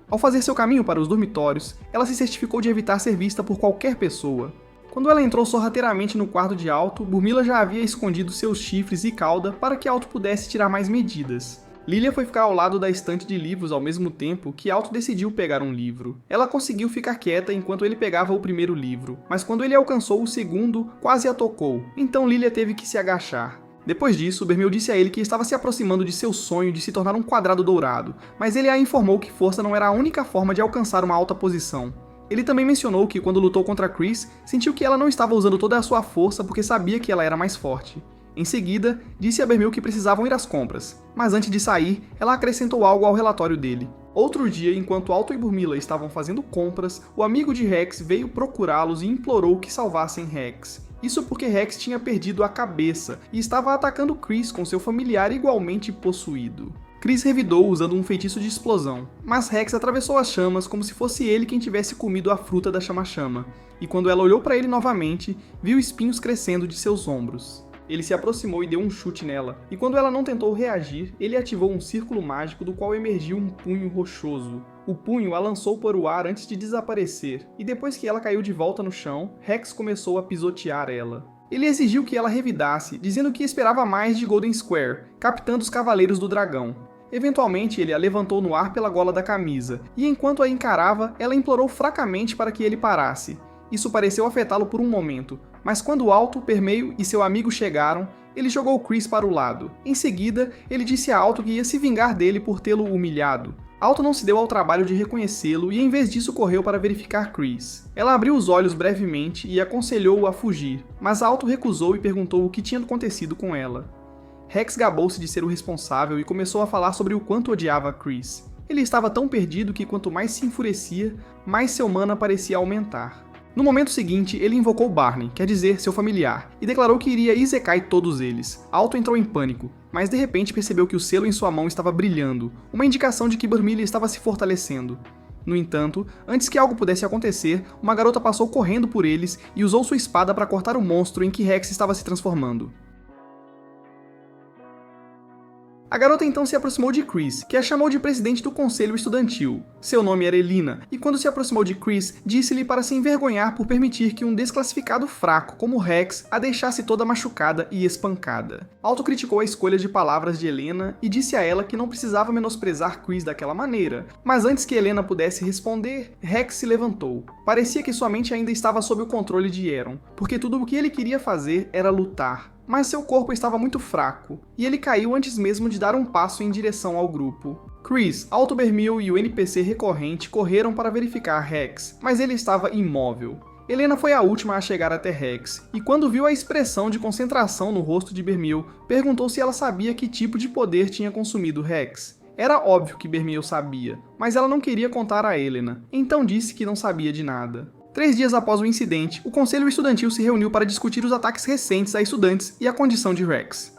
Ao fazer seu caminho para os dormitórios, ela se certificou de evitar ser vista por qualquer pessoa. Quando ela entrou sorrateiramente no quarto de Alto, Burmila já havia escondido seus chifres e cauda para que Alto pudesse tirar mais medidas. Lilia foi ficar ao lado da estante de livros ao mesmo tempo que Alto decidiu pegar um livro. Ela conseguiu ficar quieta enquanto ele pegava o primeiro livro, mas quando ele alcançou o segundo, quase a tocou, então Lilia teve que se agachar. Depois disso, Bermel disse a ele que estava se aproximando de seu sonho de se tornar um quadrado dourado, mas ele a informou que força não era a única forma de alcançar uma alta posição. Ele também mencionou que quando lutou contra Chris, sentiu que ela não estava usando toda a sua força porque sabia que ela era mais forte. Em seguida, disse a Bermel que precisavam ir às compras, mas antes de sair, ela acrescentou algo ao relatório dele. Outro dia, enquanto Alto e Burmila estavam fazendo compras, o amigo de Rex veio procurá-los e implorou que salvassem Rex. Isso porque Rex tinha perdido a cabeça e estava atacando Chris com seu familiar igualmente possuído. Chris revidou usando um feitiço de explosão, mas Rex atravessou as chamas como se fosse ele quem tivesse comido a fruta da chama-chama, e quando ela olhou para ele novamente, viu espinhos crescendo de seus ombros. Ele se aproximou e deu um chute nela, e quando ela não tentou reagir, ele ativou um círculo mágico do qual emergiu um punho rochoso. O punho a lançou para o ar antes de desaparecer, e depois que ela caiu de volta no chão, Rex começou a pisotear ela. Ele exigiu que ela revidasse, dizendo que esperava mais de Golden Square, captando os Cavaleiros do Dragão. Eventualmente, ele a levantou no ar pela gola da camisa, e enquanto a encarava, ela implorou fracamente para que ele parasse. Isso pareceu afetá-lo por um momento, mas quando Alto, Permeio e seu amigo chegaram, ele jogou Chris para o lado. Em seguida, ele disse a Alto que ia se vingar dele por tê-lo humilhado. Alto não se deu ao trabalho de reconhecê-lo e em vez disso correu para verificar Chris. Ela abriu os olhos brevemente e aconselhou-o a fugir, mas Alto recusou e perguntou o que tinha acontecido com ela. Rex gabou-se de ser o responsável e começou a falar sobre o quanto odiava Chris. Ele estava tão perdido que quanto mais se enfurecia, mais seu mana parecia aumentar. No momento seguinte, ele invocou Barney, quer dizer, seu familiar, e declarou que iria isekai todos eles. Alto entrou em pânico, mas de repente percebeu que o selo em sua mão estava brilhando, uma indicação de que Burmilla estava se fortalecendo. No entanto, antes que algo pudesse acontecer, uma garota passou correndo por eles e usou sua espada para cortar o monstro em que Rex estava se transformando. A garota então se aproximou de Chris, que a chamou de presidente do conselho estudantil. Seu nome era Elina, e quando se aproximou de Chris, disse-lhe para se envergonhar por permitir que um desclassificado fraco como Rex a deixasse toda machucada e espancada. Alto criticou a escolha de palavras de Helena e disse a ela que não precisava menosprezar Chris daquela maneira, mas antes que Helena pudesse responder, Rex se levantou. Parecia que sua mente ainda estava sob o controle de Euron, porque tudo o que ele queria fazer era lutar. Mas seu corpo estava muito fraco, e ele caiu antes mesmo de dar um passo em direção ao grupo. Chris, Alto Bermil e o NPC recorrente correram para verificar Rex, mas ele estava imóvel. Helena foi a última a chegar até Rex, e quando viu a expressão de concentração no rosto de Bermil, perguntou se ela sabia que tipo de poder tinha consumido Rex. Era óbvio que Bermeo sabia, mas ela não queria contar a Helena, então disse que não sabia de nada. 3 dias após o incidente, o conselho estudantil se reuniu para discutir os ataques recentes a estudantes e a condição de Rex.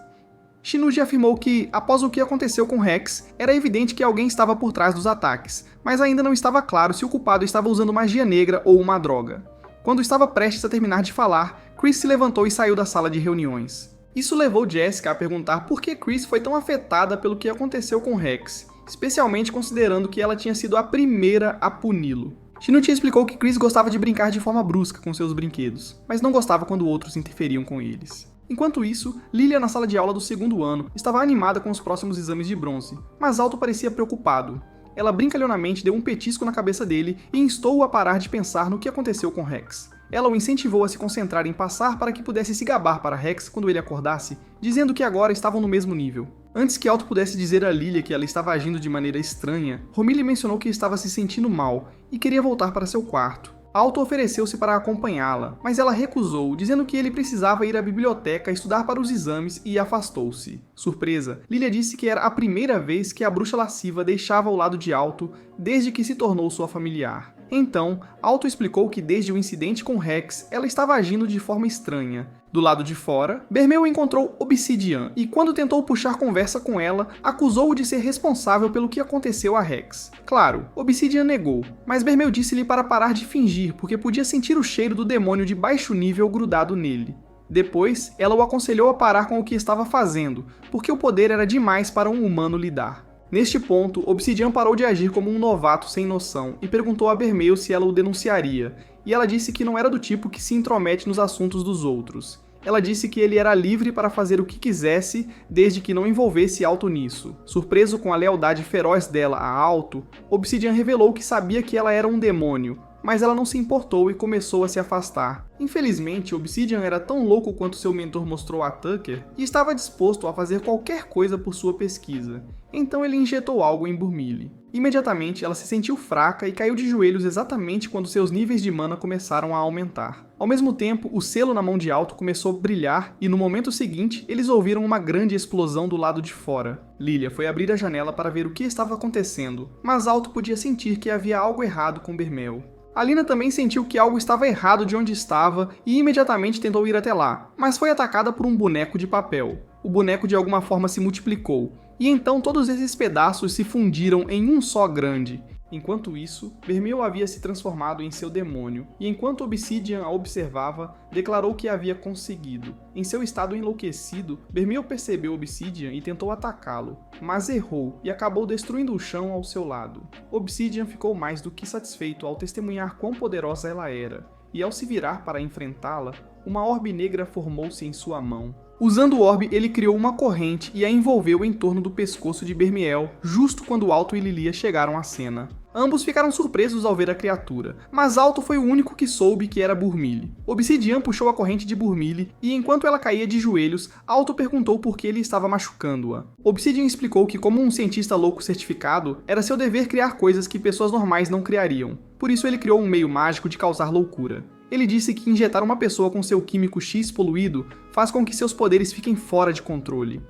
Shinuji afirmou que, após o que aconteceu com Rex, era evidente que alguém estava por trás dos ataques, mas ainda não estava claro se o culpado estava usando magia negra ou uma droga. Quando estava prestes a terminar de falar, Chris se levantou e saiu da sala de reuniões. Isso levou Jessica a perguntar por que Chris foi tão afetada pelo que aconteceu com Rex, especialmente considerando que ela tinha sido a primeira a puni-lo. Shinuji explicou que Chris gostava de brincar de forma brusca com seus brinquedos, mas não gostava quando outros interferiam com eles. Enquanto isso, Lilia, na sala de aula do 2º ano, estava animada com os próximos exames de bronze, mas Alto parecia preocupado. Ela brincalhonamente deu um petisco na cabeça dele e instou-o a parar de pensar no que aconteceu com Rex. Ela o incentivou a se concentrar em passar para que pudesse se gabar para Rex quando ele acordasse, dizendo que agora estavam no mesmo nível. Antes que Alto pudesse dizer a Lilia que ela estava agindo de maneira estranha, Romilly mencionou que estava se sentindo mal e queria voltar para seu quarto. Alto ofereceu-se para acompanhá-la, mas ela recusou, dizendo que ele precisava ir à biblioteca estudar para os exames e afastou-se. Surpresa, Lilia disse que era a primeira vez que a bruxa lasciva deixava o lado de Alto desde que se tornou sua familiar. Então, Alto explicou que desde o incidente com Rex, ela estava agindo de forma estranha. Do lado de fora, Bermeo encontrou Obsidian e, quando tentou puxar conversa com ela, acusou-o de ser responsável pelo que aconteceu a Rex. Claro, Obsidian negou, mas Bermeo disse-lhe para parar de fingir porque podia sentir o cheiro do demônio de baixo nível grudado nele. Depois, ela o aconselhou a parar com o que estava fazendo, porque o poder era demais para um humano lidar. Neste ponto, Obsidian parou de agir como um novato sem noção e perguntou a Bermeo se ela o denunciaria, e ela disse que não era do tipo que se intromete nos assuntos dos outros. Ela disse que ele era livre para fazer o que quisesse, desde que não envolvesse Alto nisso. Surpreso com a lealdade feroz dela a Alto, Obsidian revelou que sabia que ela era um demônio, mas ela não se importou e começou a se afastar. Infelizmente, Obsidian era tão louco quanto seu mentor mostrou a Tucker e estava disposto a fazer qualquer coisa por sua pesquisa. Então ele injetou algo em Burmilly. Imediatamente, ela se sentiu fraca e caiu de joelhos exatamente quando seus níveis de mana começaram a aumentar. Ao mesmo tempo, o selo na mão de Alto começou a brilhar e no momento seguinte, eles ouviram uma grande explosão do lado de fora. Lilia foi abrir a janela para ver o que estava acontecendo, mas Alto podia sentir que havia algo errado com Bermeo. Alina também sentiu que algo estava errado de onde estava e imediatamente tentou ir até lá, mas foi atacada por um boneco de papel. O boneco de alguma forma se multiplicou, e então todos esses pedaços se fundiram em um só grande. Enquanto isso, Bermeo havia se transformado em seu demônio, e enquanto Obsidian a observava, declarou que havia conseguido. Em seu estado enlouquecido, Bermeo percebeu Obsidian e tentou atacá-lo, mas errou e acabou destruindo o chão ao seu lado. Obsidian ficou mais do que satisfeito ao testemunhar quão poderosa ela era, e ao se virar para enfrentá-la, uma orbe negra formou-se em sua mão. Usando o orbe, ele criou uma corrente e a envolveu em torno do pescoço de Bermeo, justo quando Alto e Lilia chegaram à cena. Ambos ficaram surpresos ao ver a criatura, mas Alto foi o único que soube que era Burmilly. Obsidian puxou a corrente de Burmilly e, enquanto ela caía de joelhos, Alto perguntou por que ele estava machucando-a. Obsidian explicou que, como um cientista louco certificado, era seu dever criar coisas que pessoas normais não criariam. Por isso ele criou um meio mágico de causar loucura. Ele disse que injetar uma pessoa com seu químico X poluído faz com que seus poderes fiquem fora de controle.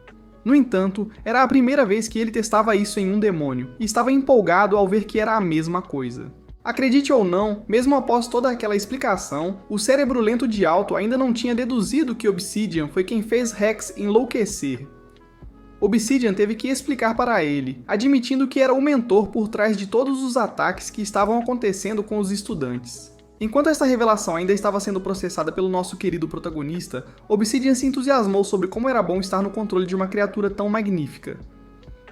No entanto, era a primeira vez que ele testava isso em um demônio, e estava empolgado ao ver que era a mesma coisa. Acredite ou não, mesmo após toda aquela explicação, o cérebro lento de Alto ainda não tinha deduzido que Obsidian foi quem fez Rex enlouquecer. Obsidian teve que explicar para ele, admitindo que era o mentor por trás de todos os ataques que estavam acontecendo com os estudantes. Enquanto esta revelação ainda estava sendo processada pelo nosso querido protagonista, Obsidian se entusiasmou sobre como era bom estar no controle de uma criatura tão magnífica.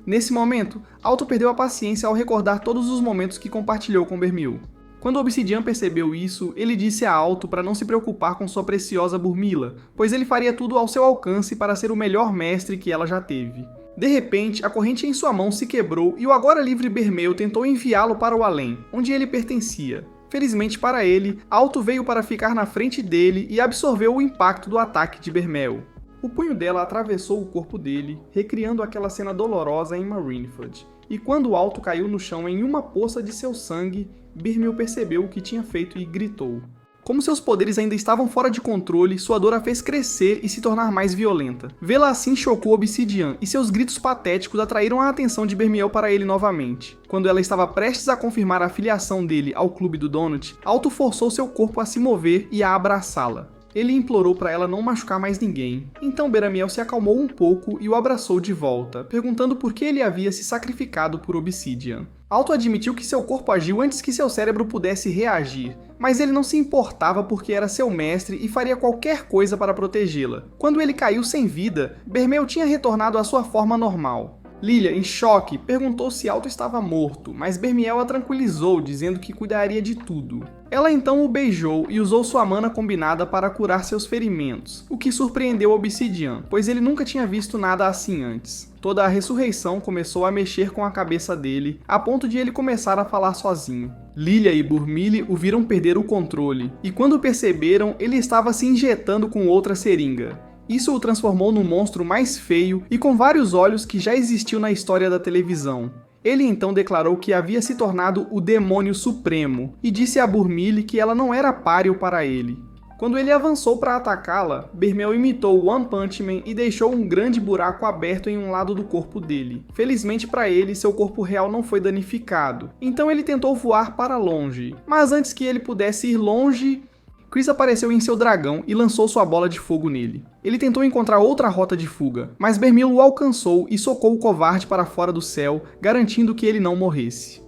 Nesse momento, Alto perdeu a paciência ao recordar todos os momentos que compartilhou com Bermeo. Quando Obsidian percebeu isso, ele disse a Alto para não se preocupar com sua preciosa Burmilla, pois ele faria tudo ao seu alcance para ser o melhor mestre que ela já teve. De repente, a corrente em sua mão se quebrou e o agora livre Bermeo tentou enviá-lo para o além, onde ele pertencia. Felizmente para ele, Alto veio para ficar na frente dele e absorveu o impacto do ataque de Bermeo. O punho dela atravessou o corpo dele, recriando aquela cena dolorosa em Marineford. E quando Alto caiu no chão em uma poça de seu sangue, Bermeo percebeu o que tinha feito e gritou. Como seus poderes ainda estavam fora de controle, sua dor a fez crescer e se tornar mais violenta. Vê-la assim chocou Obsidian, e seus gritos patéticos atraíram a atenção de Bermiel para ele novamente. Quando ela estava prestes a confirmar a filiação dele ao Clube do Donut, Alto forçou seu corpo a se mover e a abraçá-la. Ele implorou para ela não machucar mais ninguém. Então Beramiel se acalmou um pouco e o abraçou de volta, perguntando por que ele havia se sacrificado por Obsidian. Alto admitiu que seu corpo agiu antes que seu cérebro pudesse reagir, mas ele não se importava porque era seu mestre e faria qualquer coisa para protegê-la. Quando ele caiu sem vida, Bermeo tinha retornado à sua forma normal. Lilia, em choque, perguntou se Alto estava morto, mas Bermiel a tranquilizou, dizendo que cuidaria de tudo. Ela então o beijou e usou sua mana combinada para curar seus ferimentos, o que surpreendeu Obsidian, pois ele nunca tinha visto nada assim antes. Toda a ressurreição começou a mexer com a cabeça dele, a ponto de ele começar a falar sozinho. Lilia e Burmili o viram perder o controle, e quando perceberam, ele estava se injetando com outra seringa. Isso o transformou no monstro mais feio e com vários olhos que já existiu na história da televisão. Ele então declarou que havia se tornado o Demônio Supremo e disse a Burmili que ela não era páreo para ele. Quando ele avançou para atacá-la, Bermeo imitou o One Punch Man e deixou um grande buraco aberto em um lado do corpo dele. Felizmente para ele, seu corpo real não foi danificado, então ele tentou voar para longe. Mas antes que ele pudesse ir longe, Chris apareceu em seu dragão e lançou sua bola de fogo nele. Ele tentou encontrar outra rota de fuga, mas Bermil o alcançou e socou o covarde para fora do céu, garantindo que ele não morresse.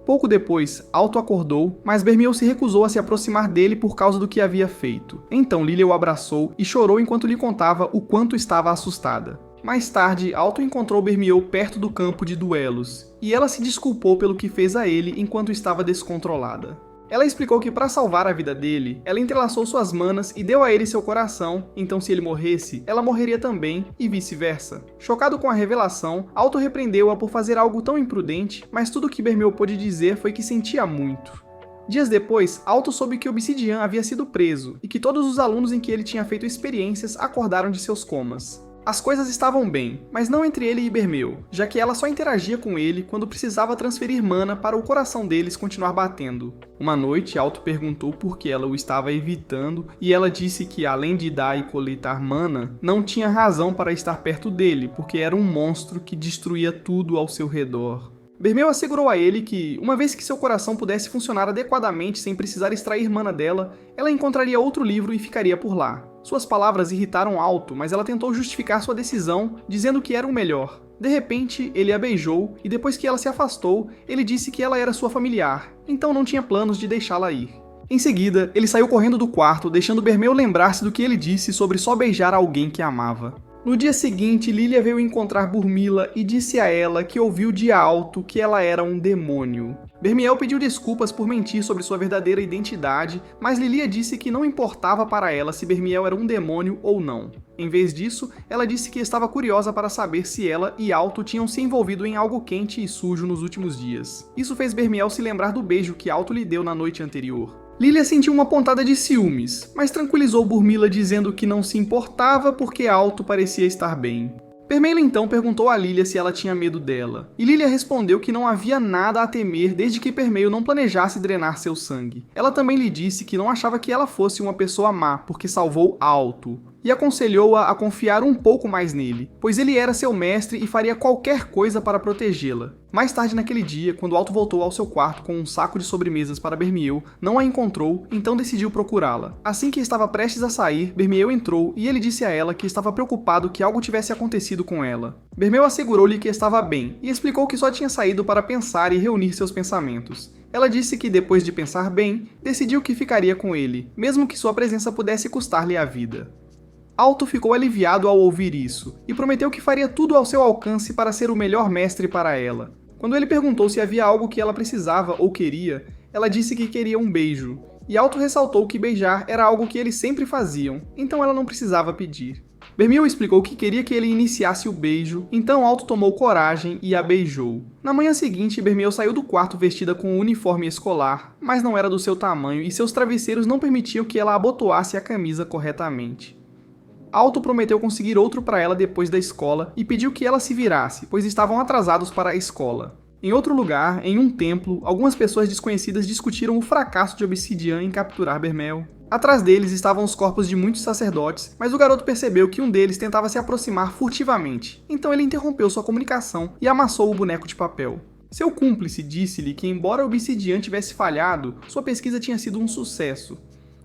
Pouco depois, Alto acordou, mas Bermil se recusou a se aproximar dele por causa do que havia feito. Então Lilia o abraçou e chorou enquanto lhe contava o quanto estava assustada. Mais tarde, Alto encontrou Bermil perto do campo de duelos, e ela se desculpou pelo que fez a ele enquanto estava descontrolada. Ela explicou que para salvar a vida dele, ela entrelaçou suas manas e deu a ele seu coração, então se ele morresse, ela morreria também, e vice-versa. Chocado com a revelação, Alto repreendeu-a por fazer algo tão imprudente, mas tudo que Bermil pôde dizer foi que sentia muito. Dias depois, Alto soube que Obsidian havia sido preso, e que todos os alunos em que ele tinha feito experiências acordaram de seus comas. As coisas estavam bem, mas não entre ele e Bermil, já que ela só interagia com ele quando precisava transferir mana para o coração deles continuar batendo. Uma noite, Alto perguntou por que ela o estava evitando e ela disse que, além de dar e coletar mana, não tinha razão para estar perto dele, porque era um monstro que destruía tudo ao seu redor. Bermil assegurou a ele que, uma vez que seu coração pudesse funcionar adequadamente sem precisar extrair mana dela, ela encontraria outro livro e ficaria por lá. Suas palavras irritaram Alto, mas ela tentou justificar sua decisão, dizendo que era o melhor. De repente, ele a beijou, e depois que ela se afastou, ele disse que ela era sua familiar, então não tinha planos de deixá-la ir. Em seguida, ele saiu correndo do quarto, deixando Bermil lembrar-se do que ele disse sobre só beijar alguém que amava. No dia seguinte, Lilia veio encontrar Burmila e disse a ela que ouviu de Alto que ela era um demônio. Bermiel pediu desculpas por mentir sobre sua verdadeira identidade, mas Lilia disse que não importava para ela se Bermiel era um demônio ou não. Em vez disso, ela disse que estava curiosa para saber se ela e Alto tinham se envolvido em algo quente e sujo nos últimos dias. Isso fez Bermiel se lembrar do beijo que Alto lhe deu na noite anterior. Lilia sentiu uma pontada de ciúmes, mas tranquilizou Burmila dizendo que não se importava porque Alto parecia estar bem. Bermelo então perguntou a Lilia se ela tinha medo dela, e Lilia respondeu que não havia nada a temer desde que Bermelo não planejasse drenar seu sangue. Ela também lhe disse que não achava que ela fosse uma pessoa má porque salvou Alto, e aconselhou-a a confiar um pouco mais nele, pois ele era seu mestre e faria qualquer coisa para protegê-la. Mais tarde naquele dia, quando Alto voltou ao seu quarto com um saco de sobremesas para Bermiel, não a encontrou, então decidiu procurá-la. Assim que estava prestes a sair, Bermiel entrou e ele disse a ela que estava preocupado que algo tivesse acontecido com ela. Bermiel assegurou-lhe que estava bem e explicou que só tinha saído para pensar e reunir seus pensamentos. Ela disse que depois de pensar bem, decidiu que ficaria com ele, mesmo que sua presença pudesse custar-lhe a vida. Alto ficou aliviado ao ouvir isso, e prometeu que faria tudo ao seu alcance para ser o melhor mestre para ela. Quando ele perguntou se havia algo que ela precisava ou queria, ela disse que queria um beijo, e Alto ressaltou que beijar era algo que eles sempre faziam, então ela não precisava pedir. Bermil explicou que queria que ele iniciasse o beijo, então Alto tomou coragem e a beijou. Na manhã seguinte, Bermil saiu do quarto vestida com um uniforme escolar, mas não era do seu tamanho e seus travesseiros não permitiam que ela abotoasse a camisa corretamente. Alto prometeu conseguir outro para ela depois da escola e pediu que ela se virasse, pois estavam atrasados para a escola. Em outro lugar, em um templo, algumas pessoas desconhecidas discutiram o fracasso de Obsidian em capturar Bermel. Atrás deles estavam os corpos de muitos sacerdotes, mas o garoto percebeu que um deles tentava se aproximar furtivamente. Então ele interrompeu sua comunicação e amassou o boneco de papel. Seu cúmplice disse-lhe que, embora Obsidian tivesse falhado, sua pesquisa tinha sido um sucesso.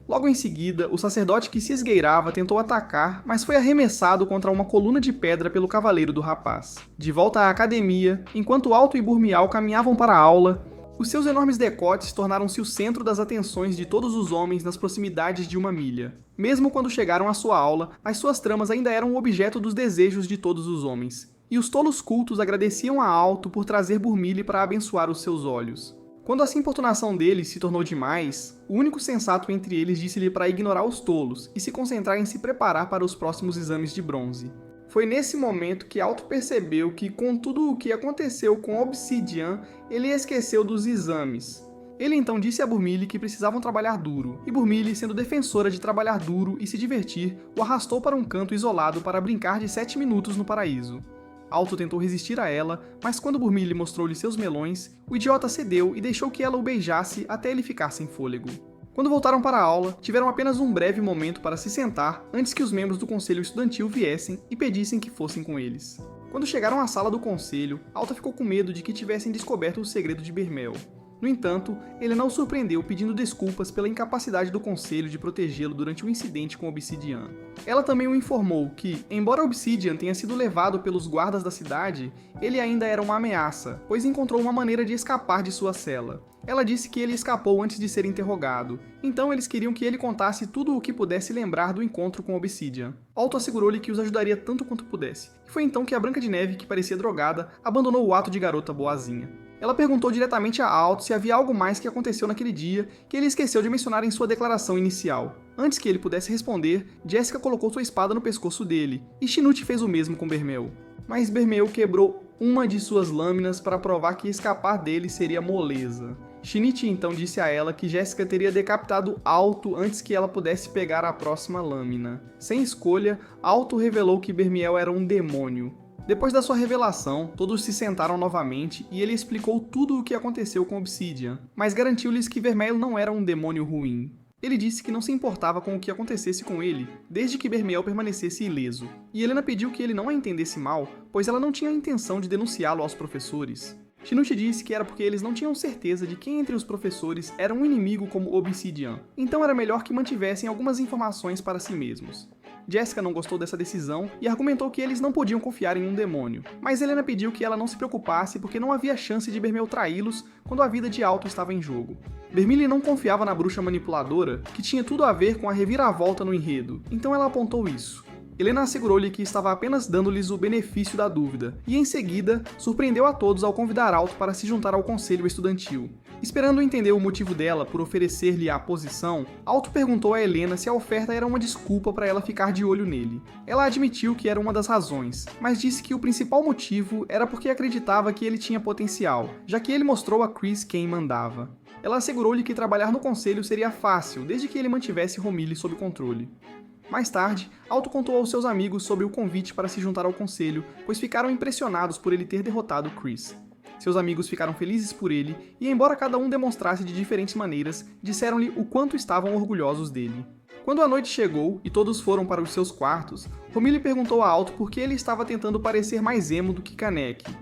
Logo em seguida, o sacerdote que se esgueirava tentou atacar, mas foi arremessado contra uma coluna de pedra pelo cavaleiro do rapaz. De volta à academia, enquanto Alto e Burmial caminhavam para a aula, os seus enormes decotes tornaram-se o centro das atenções de todos os homens nas proximidades de uma milha. Mesmo quando chegaram à sua aula, as suas tramas ainda eram o objeto dos desejos de todos os homens. E os tolos cultos agradeciam a Alto por trazer Burmile para abençoar os seus olhos. Quando essa importunação deles se tornou demais, o único sensato entre eles disse-lhe para ignorar os tolos e se concentrar em se preparar para os próximos exames de bronze. Foi nesse momento que Alto percebeu que, com tudo o que aconteceu com Obsidian, ele esqueceu dos exames. Ele então disse a Burmile que precisavam trabalhar duro, e Burmile, sendo defensora de trabalhar duro e se divertir, o arrastou para um canto isolado para brincar de 7 minutos no paraíso. Alto tentou resistir a ela, mas quando Burmile mostrou-lhe seus melões, o idiota cedeu e deixou que ela o beijasse até ele ficar sem fôlego. Quando voltaram para a aula, tiveram apenas um breve momento para se sentar antes que os membros do conselho estudantil viessem e pedissem que fossem com eles. Quando chegaram à sala do conselho, Alta ficou com medo de que tivessem descoberto o segredo de Bermel. No entanto, ele não o surpreendeu pedindo desculpas pela incapacidade do conselho de protegê-lo durante o incidente com Obsidian. Ela também o informou que, embora Obsidian tenha sido levado pelos guardas da cidade, ele ainda era uma ameaça, pois encontrou uma maneira de escapar de sua cela. Ela disse que ele escapou antes de ser interrogado, então eles queriam que ele contasse tudo o que pudesse lembrar do encontro com Obsidian. Alto assegurou-lhe que os ajudaria tanto quanto pudesse, e foi então que a Branca de Neve, que parecia drogada, abandonou o ato de garota boazinha. Ela perguntou diretamente a Alto se havia algo mais que aconteceu naquele dia que ele esqueceu de mencionar em sua declaração inicial. Antes que ele pudesse responder, Jessica colocou sua espada no pescoço dele, e Chinute fez o mesmo com Bermel. Mas Bermel quebrou uma de suas lâminas para provar que escapar dele seria moleza. Shinichi então disse a ela que Jessica teria decapitado Alto antes que ela pudesse pegar a próxima lâmina. Sem escolha, Alto revelou que Bermel era um demônio. Depois da sua revelação, todos se sentaram novamente e ele explicou tudo o que aconteceu com Obsidian, mas garantiu-lhes que Bermel não era um demônio ruim. Ele disse que não se importava com o que acontecesse com ele, desde que Bermel permanecesse ileso, e Helena pediu que ele não a entendesse mal, pois ela não tinha a intenção de denunciá-lo aos professores. Chinute disse que era porque eles não tinham certeza de quem entre os professores era um inimigo como Obsidian, então era melhor que mantivessem algumas informações para si mesmos. Jessica não gostou dessa decisão e argumentou que eles não podiam confiar em um demônio, mas Helena pediu que ela não se preocupasse porque não havia chance de Bermel traí-los quando a vida de Alto estava em jogo. Bermile não confiava na bruxa manipuladora, que tinha tudo a ver com a reviravolta no enredo, então ela apontou isso. Helena assegurou-lhe que estava apenas dando-lhes o benefício da dúvida, e em seguida, surpreendeu a todos ao convidar Alto para se juntar ao conselho estudantil. Esperando entender o motivo dela por oferecer-lhe a posição, Alto perguntou a Helena se a oferta era uma desculpa para ela ficar de olho nele. Ela admitiu que era uma das razões, mas disse que o principal motivo era porque acreditava que ele tinha potencial, já que ele mostrou a Chris quem mandava. Ela assegurou-lhe que trabalhar no conselho seria fácil, desde que ele mantivesse Romilly sob controle. Mais tarde, Alto contou aos seus amigos sobre o convite para se juntar ao conselho, pois ficaram impressionados por ele ter derrotado Chris. Seus amigos ficaram felizes por ele, e embora cada um demonstrasse de diferentes maneiras, disseram-lhe o quanto estavam orgulhosos dele. Quando a noite chegou e todos foram para os seus quartos, Romilly perguntou a Alto por que ele estava tentando parecer mais emo do que Kaneki.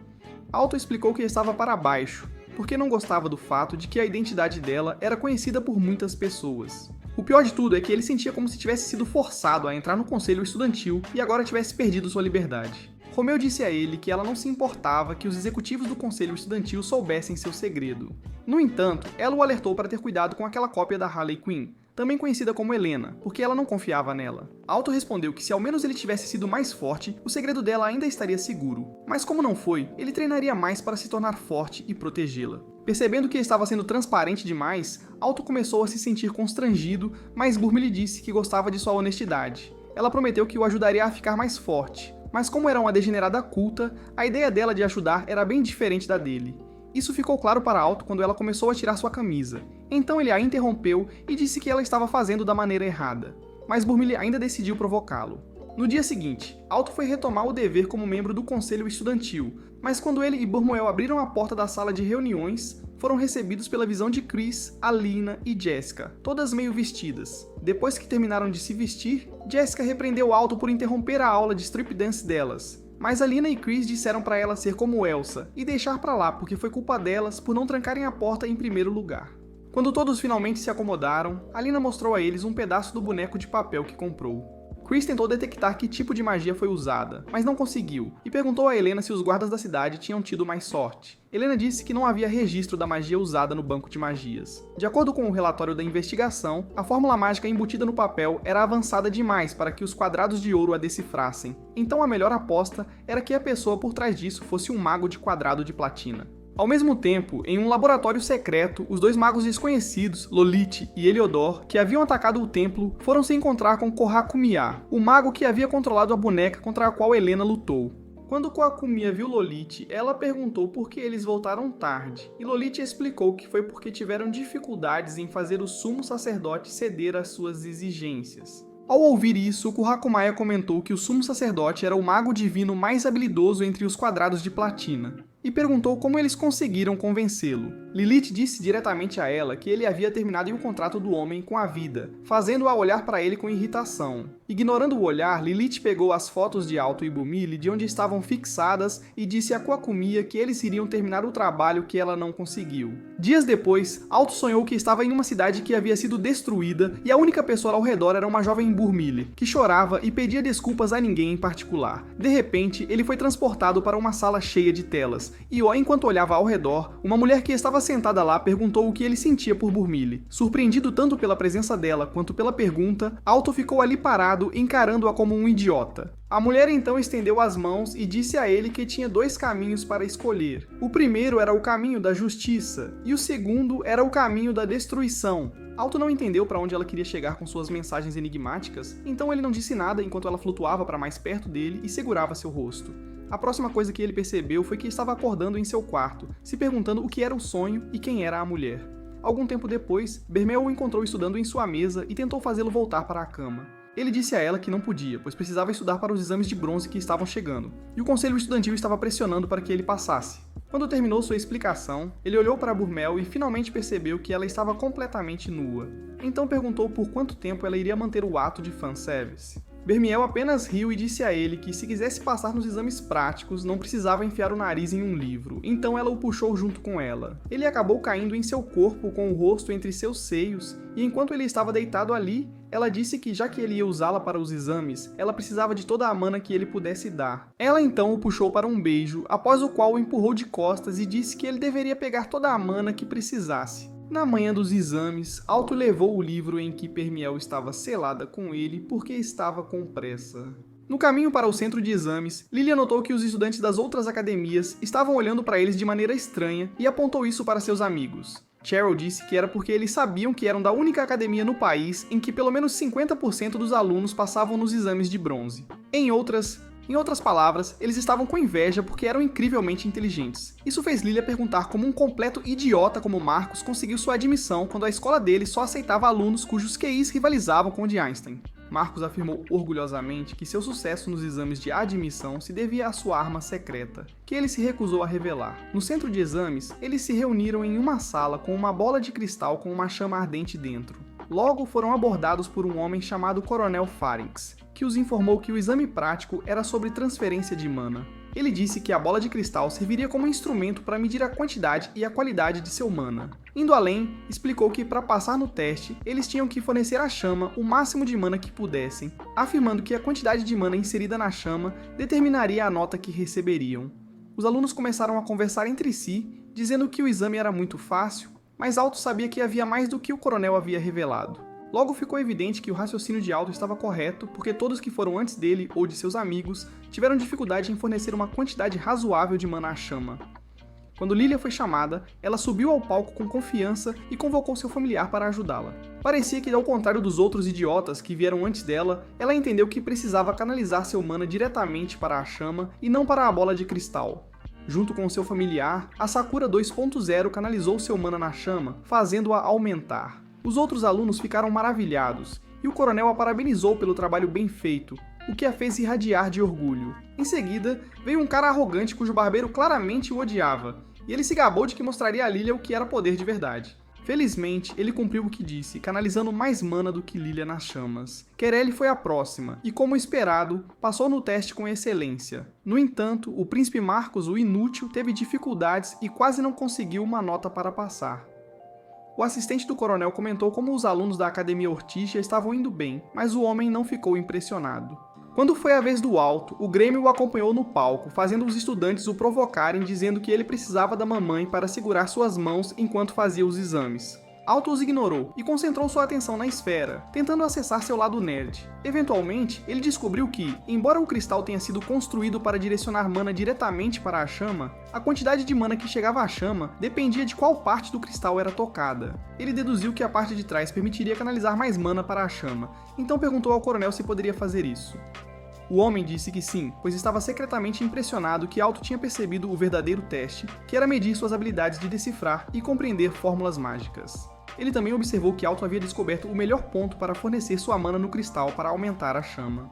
Alto explicou que estava para baixo, porque não gostava do fato de que a identidade dela era conhecida por muitas pessoas. O pior de tudo é que ele sentia como se tivesse sido forçado a entrar no conselho estudantil e agora tivesse perdido sua liberdade. Romeu disse a ele que ela não se importava que os executivos do conselho estudantil soubessem seu segredo. No entanto, ela o alertou para ter cuidado com aquela cópia da Harley Quinn, também conhecida como Helena, porque ela não confiava nela. Alto respondeu que se ao menos ele tivesse sido mais forte, o segredo dela ainda estaria seguro. Mas como não foi, ele treinaria mais para se tornar forte e protegê-la. Percebendo que estava sendo transparente demais, Alto começou a se sentir constrangido, mas Burme lhe disse que gostava de sua honestidade. Ela prometeu que o ajudaria a ficar mais forte, mas como era uma degenerada culta, a ideia dela de ajudar era bem diferente da dele. Isso ficou claro para Alto quando ela começou a tirar sua camisa. Então ele a interrompeu e disse que ela estava fazendo da maneira errada. Mas Burmile ainda decidiu provocá-lo. No dia seguinte, Alto foi retomar o dever como membro do conselho estudantil, mas quando ele e Burmuel abriram a porta da sala de reuniões, foram recebidos pela visão de Chris, Alina e Jessica, todas meio vestidas. Depois que terminaram de se vestir, Jessica repreendeu Alto por interromper a aula de strip dance delas. Mas Alina e Chris disseram para ela ser como Elsa e deixar pra lá porque foi culpa delas por não trancarem a porta em primeiro lugar. Quando todos finalmente se acomodaram, Alina mostrou a eles um pedaço do boneco de papel que comprou. Chris tentou detectar que tipo de magia foi usada, mas não conseguiu, e perguntou a Helena se os guardas da cidade tinham tido mais sorte. Helena disse que não havia registro da magia usada no banco de magias. De acordo com o relatório da investigação, a fórmula mágica embutida no papel era avançada demais para que os quadrados de ouro a decifrassem, então a melhor aposta era que a pessoa por trás disso fosse um mago de quadrado de platina. Ao mesmo tempo, em um laboratório secreto, os dois magos desconhecidos, Lolith e Heliodor, que haviam atacado o templo, foram se encontrar com Kohakumiya, o mago que havia controlado a boneca contra a qual Helena lutou. Quando Kohakumiya viu Lolith, ela perguntou por que eles voltaram tarde, e Lolith explicou que foi porque tiveram dificuldades em fazer o sumo sacerdote ceder às suas exigências. Ao ouvir isso, Kohakumiya comentou que o sumo sacerdote era o mago divino mais habilidoso entre os quadrados de platina, e perguntou como eles conseguiram convencê-lo. Lilith disse diretamente a ela que ele havia terminado o contrato do homem com a vida, fazendo-a olhar para ele com irritação. Ignorando o olhar, Lilith pegou as fotos de Alto e Bumile de onde estavam fixadas e disse a Kohakumiya que eles iriam terminar o trabalho que ela não conseguiu. Dias depois, Alto sonhou que estava em uma cidade que havia sido destruída e a única pessoa ao redor era uma jovem Burmile, que chorava e pedia desculpas a ninguém em particular. De repente, ele foi transportado para uma sala cheia de telas, e enquanto olhava ao redor, uma mulher que estava sentada lá perguntou o que ele sentia por Burmile. Surpreendido tanto pela presença dela quanto pela pergunta, Alto ficou ali parado, encarando-a como um idiota. A mulher então estendeu as mãos e disse a ele que tinha dois caminhos para escolher. O primeiro era o caminho da justiça, e o segundo era o caminho da destruição. Alto não entendeu para onde ela queria chegar com suas mensagens enigmáticas, então ele não disse nada enquanto ela flutuava para mais perto dele e segurava seu rosto. A próxima coisa que ele percebeu foi que estava acordando em seu quarto, se perguntando o que era o sonho e quem era a mulher. Algum tempo depois, Bermel o encontrou estudando em sua mesa e tentou fazê-lo voltar para a cama. Ele disse a ela que não podia, pois precisava estudar para os exames de bronze que estavam chegando, e o conselho estudantil estava pressionando para que ele passasse. Quando terminou sua explicação, ele olhou para Burmel e finalmente percebeu que ela estava completamente nua. Então perguntou por quanto tempo ela iria manter o ato de fanservice. Bermiel apenas riu e disse a ele que se quisesse passar nos exames práticos, não precisava enfiar o nariz em um livro, então ela o puxou junto com ela. Ele acabou caindo em seu corpo com o rosto entre seus seios, e enquanto ele estava deitado ali, ela disse que já que ele ia usá-la para os exames, ela precisava de toda a mana que ele pudesse dar. Ela então o puxou para um beijo, após o qual o empurrou de costas e disse que ele deveria pegar toda a mana que precisasse. Na manhã dos exames, Alto levou o livro em que Bermiel estava selada com ele porque estava com pressa. No caminho para o centro de exames, Lilia notou que os estudantes das outras academias estavam olhando para eles de maneira estranha e apontou isso para seus amigos. Cheryl disse que era porque eles sabiam que eram da única academia no país em que pelo menos 50% dos alunos passavam nos exames de bronze. Em outras palavras, eles estavam com inveja porque eram incrivelmente inteligentes. Isso fez Lilia perguntar como um completo idiota como Marcos conseguiu sua admissão quando a escola dele só aceitava alunos cujos QIs rivalizavam com o de Einstein. Marcos afirmou orgulhosamente que seu sucesso nos exames de admissão se devia à sua arma secreta, que ele se recusou a revelar. No centro de exames, eles se reuniram em uma sala com uma bola de cristal com uma chama ardente dentro. Logo foram abordados por um homem chamado Coronel Pharynx, que os informou que o exame prático era sobre transferência de mana. Ele disse que a bola de cristal serviria como instrumento para medir a quantidade e a qualidade de seu mana. Indo além, explicou que para passar no teste, eles tinham que fornecer à chama o máximo de mana que pudessem, afirmando que a quantidade de mana inserida na chama determinaria a nota que receberiam. Os alunos começaram a conversar entre si, dizendo que o exame era muito fácil, mas Alto sabia que havia mais do que o coronel havia revelado. Logo ficou evidente que o raciocínio de Alto estava correto, porque todos que foram antes dele ou de seus amigos tiveram dificuldade em fornecer uma quantidade razoável de mana à chama. Quando Lilia foi chamada, ela subiu ao palco com confiança e convocou seu familiar para ajudá-la. Parecia que, ao contrário dos outros idiotas que vieram antes dela, ela entendeu que precisava canalizar seu mana diretamente para a chama e não para a bola de cristal. Junto com seu familiar, a Sakura 2.0 canalizou seu mana na chama, fazendo-a aumentar. Os outros alunos ficaram maravilhados, e o coronel a parabenizou pelo trabalho bem feito, o que a fez irradiar de orgulho. Em seguida, veio um cara arrogante cujo barbeiro claramente o odiava, e ele se gabou de que mostraria a Lilia o que era poder de verdade. Felizmente, ele cumpriu o que disse, canalizando mais mana do que Lilia nas chamas. Querelle foi a próxima, e como esperado, passou no teste com excelência. No entanto, o príncipe Marcos, o inútil, teve dificuldades e quase não conseguiu uma nota para passar. O assistente do coronel comentou como os alunos da Academia Ortigia estavam indo bem, mas o homem não ficou impressionado. Quando foi a vez do Alto, o Grêmio o acompanhou no palco, fazendo os estudantes o provocarem dizendo que ele precisava da mamãe para segurar suas mãos enquanto fazia os exames. Alto os ignorou e concentrou sua atenção na esfera, tentando acessar seu lado nerd. Eventualmente, ele descobriu que, embora o cristal tenha sido construído para direcionar mana diretamente para a chama, a quantidade de mana que chegava à chama dependia de qual parte do cristal era tocada. Ele deduziu que a parte de trás permitiria canalizar mais mana para a chama, então perguntou ao coronel se poderia fazer isso. O homem disse que sim, pois estava secretamente impressionado que Alto tinha percebido o verdadeiro teste, que era medir suas habilidades de decifrar e compreender fórmulas mágicas. Ele também observou que Alto havia descoberto o melhor ponto para fornecer sua mana no cristal para aumentar a chama.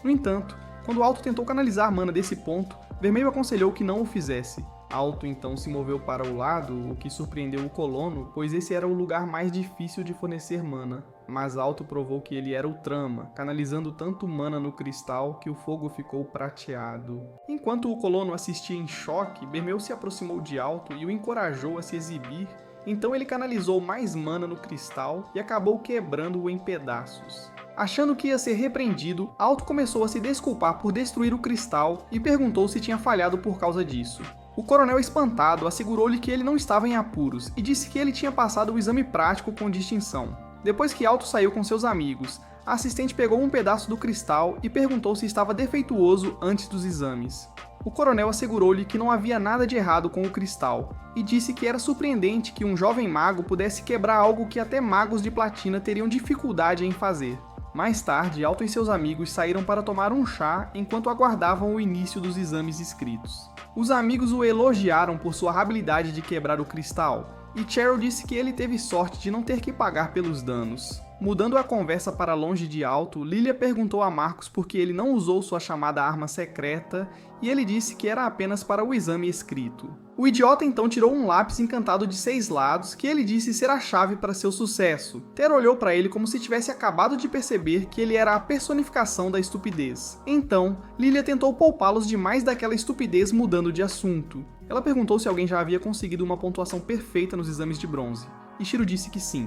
No entanto, quando Alto tentou canalizar a mana desse ponto, Vermelho aconselhou que não o fizesse. Alto então se moveu para o lado, o que surpreendeu o colono, pois esse era o lugar mais difícil de fornecer mana. Mas Alto provou que ele era o Trama, canalizando tanto mana no cristal que o fogo ficou prateado. Enquanto o colono assistia em choque, Bermeu se aproximou de Alto e o encorajou a se exibir, então ele canalizou mais mana no cristal e acabou quebrando-o em pedaços. Achando que ia ser repreendido, Alto começou a se desculpar por destruir o cristal e perguntou se tinha falhado por causa disso. O coronel espantado assegurou-lhe que ele não estava em apuros e disse que ele tinha passado o exame prático com distinção. Depois que Alto saiu com seus amigos, a assistente pegou um pedaço do cristal e perguntou se estava defeituoso antes dos exames. O coronel assegurou-lhe que não havia nada de errado com o cristal, e disse que era surpreendente que um jovem mago pudesse quebrar algo que até magos de platina teriam dificuldade em fazer. Mais tarde, Alto e seus amigos saíram para tomar um chá enquanto aguardavam o início dos exames escritos. Os amigos o elogiaram por sua habilidade de quebrar o cristal, e Cheryl disse que ele teve sorte de não ter que pagar pelos danos. Mudando a conversa para longe de Alto, Lilia perguntou a Marcos por que ele não usou sua chamada arma secreta, e ele disse que era apenas para o exame escrito. O idiota então tirou um lápis encantado de 6 lados, que ele disse ser a chave para seu sucesso. Ter olhou para ele como se tivesse acabado de perceber que ele era a personificação da estupidez. Então, Lilia tentou poupá-los de mais daquela estupidez mudando de assunto. Ela perguntou se alguém já havia conseguido uma pontuação perfeita nos exames de bronze, e Shiro disse que sim.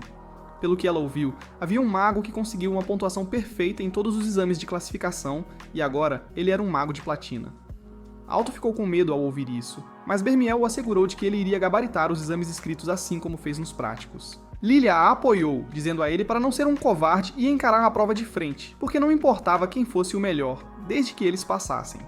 Pelo que ela ouviu, havia um mago que conseguiu uma pontuação perfeita em todos os exames de classificação, e agora ele era um mago de platina. Alto ficou com medo ao ouvir isso, mas Bermiel o assegurou de que ele iria gabaritar os exames escritos assim como fez nos práticos. Lilia a apoiou, dizendo a ele para não ser um covarde e encarar a prova de frente, porque não importava quem fosse o melhor, desde que eles passassem.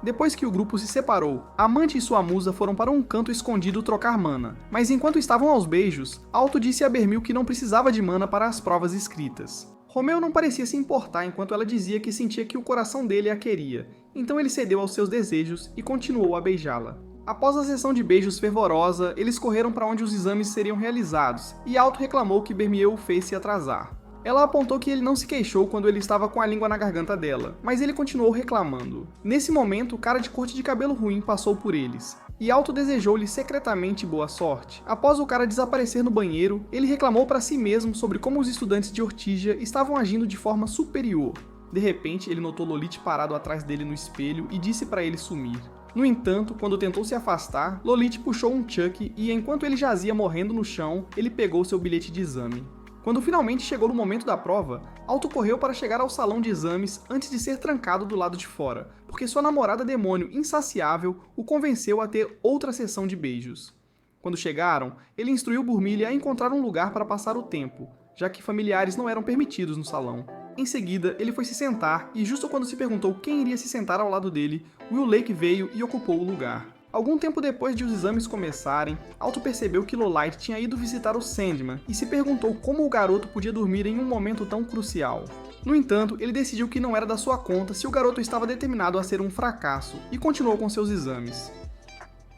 Depois que o grupo se separou, Amante e sua musa foram para um canto escondido trocar mana, mas enquanto estavam aos beijos, Alto disse a Bermil que não precisava de mana para as provas escritas. Romeu não parecia se importar enquanto ela dizia que sentia que o coração dele a queria, então ele cedeu aos seus desejos e continuou a beijá-la. Após a sessão de beijos fervorosa, eles correram para onde os exames seriam realizados, e Alto reclamou que Bermiel o fez se atrasar. Ela apontou que ele não se queixou quando ele estava com a língua na garganta dela, mas ele continuou reclamando. Nesse momento, o cara de corte de cabelo ruim passou por eles, e Alto desejou-lhe secretamente boa sorte. Após o cara desaparecer no banheiro, ele reclamou para si mesmo sobre como os estudantes de Ortigia estavam agindo de forma superior. De repente, ele notou Lolite parado atrás dele no espelho e disse para ele sumir. No entanto, quando tentou se afastar, Lolite puxou um Chuck e, enquanto ele jazia morrendo no chão, ele pegou seu bilhete de exame. Quando finalmente chegou no momento da prova, Alto correu para chegar ao salão de exames antes de ser trancado do lado de fora, porque sua namorada demônio insaciável o convenceu a ter outra sessão de beijos. Quando chegaram, ele instruiu Burmilha a encontrar um lugar para passar o tempo, já que familiares não eram permitidos no salão. Em seguida, ele foi se sentar e justo quando se perguntou quem iria se sentar ao lado dele, Will Lake veio e ocupou o lugar. Algum tempo depois de os exames começarem, Alto percebeu que Lolite tinha ido visitar o Sandman e se perguntou como o garoto podia dormir em um momento tão crucial. No entanto, ele decidiu que não era da sua conta se o garoto estava determinado a ser um fracasso e continuou com seus exames.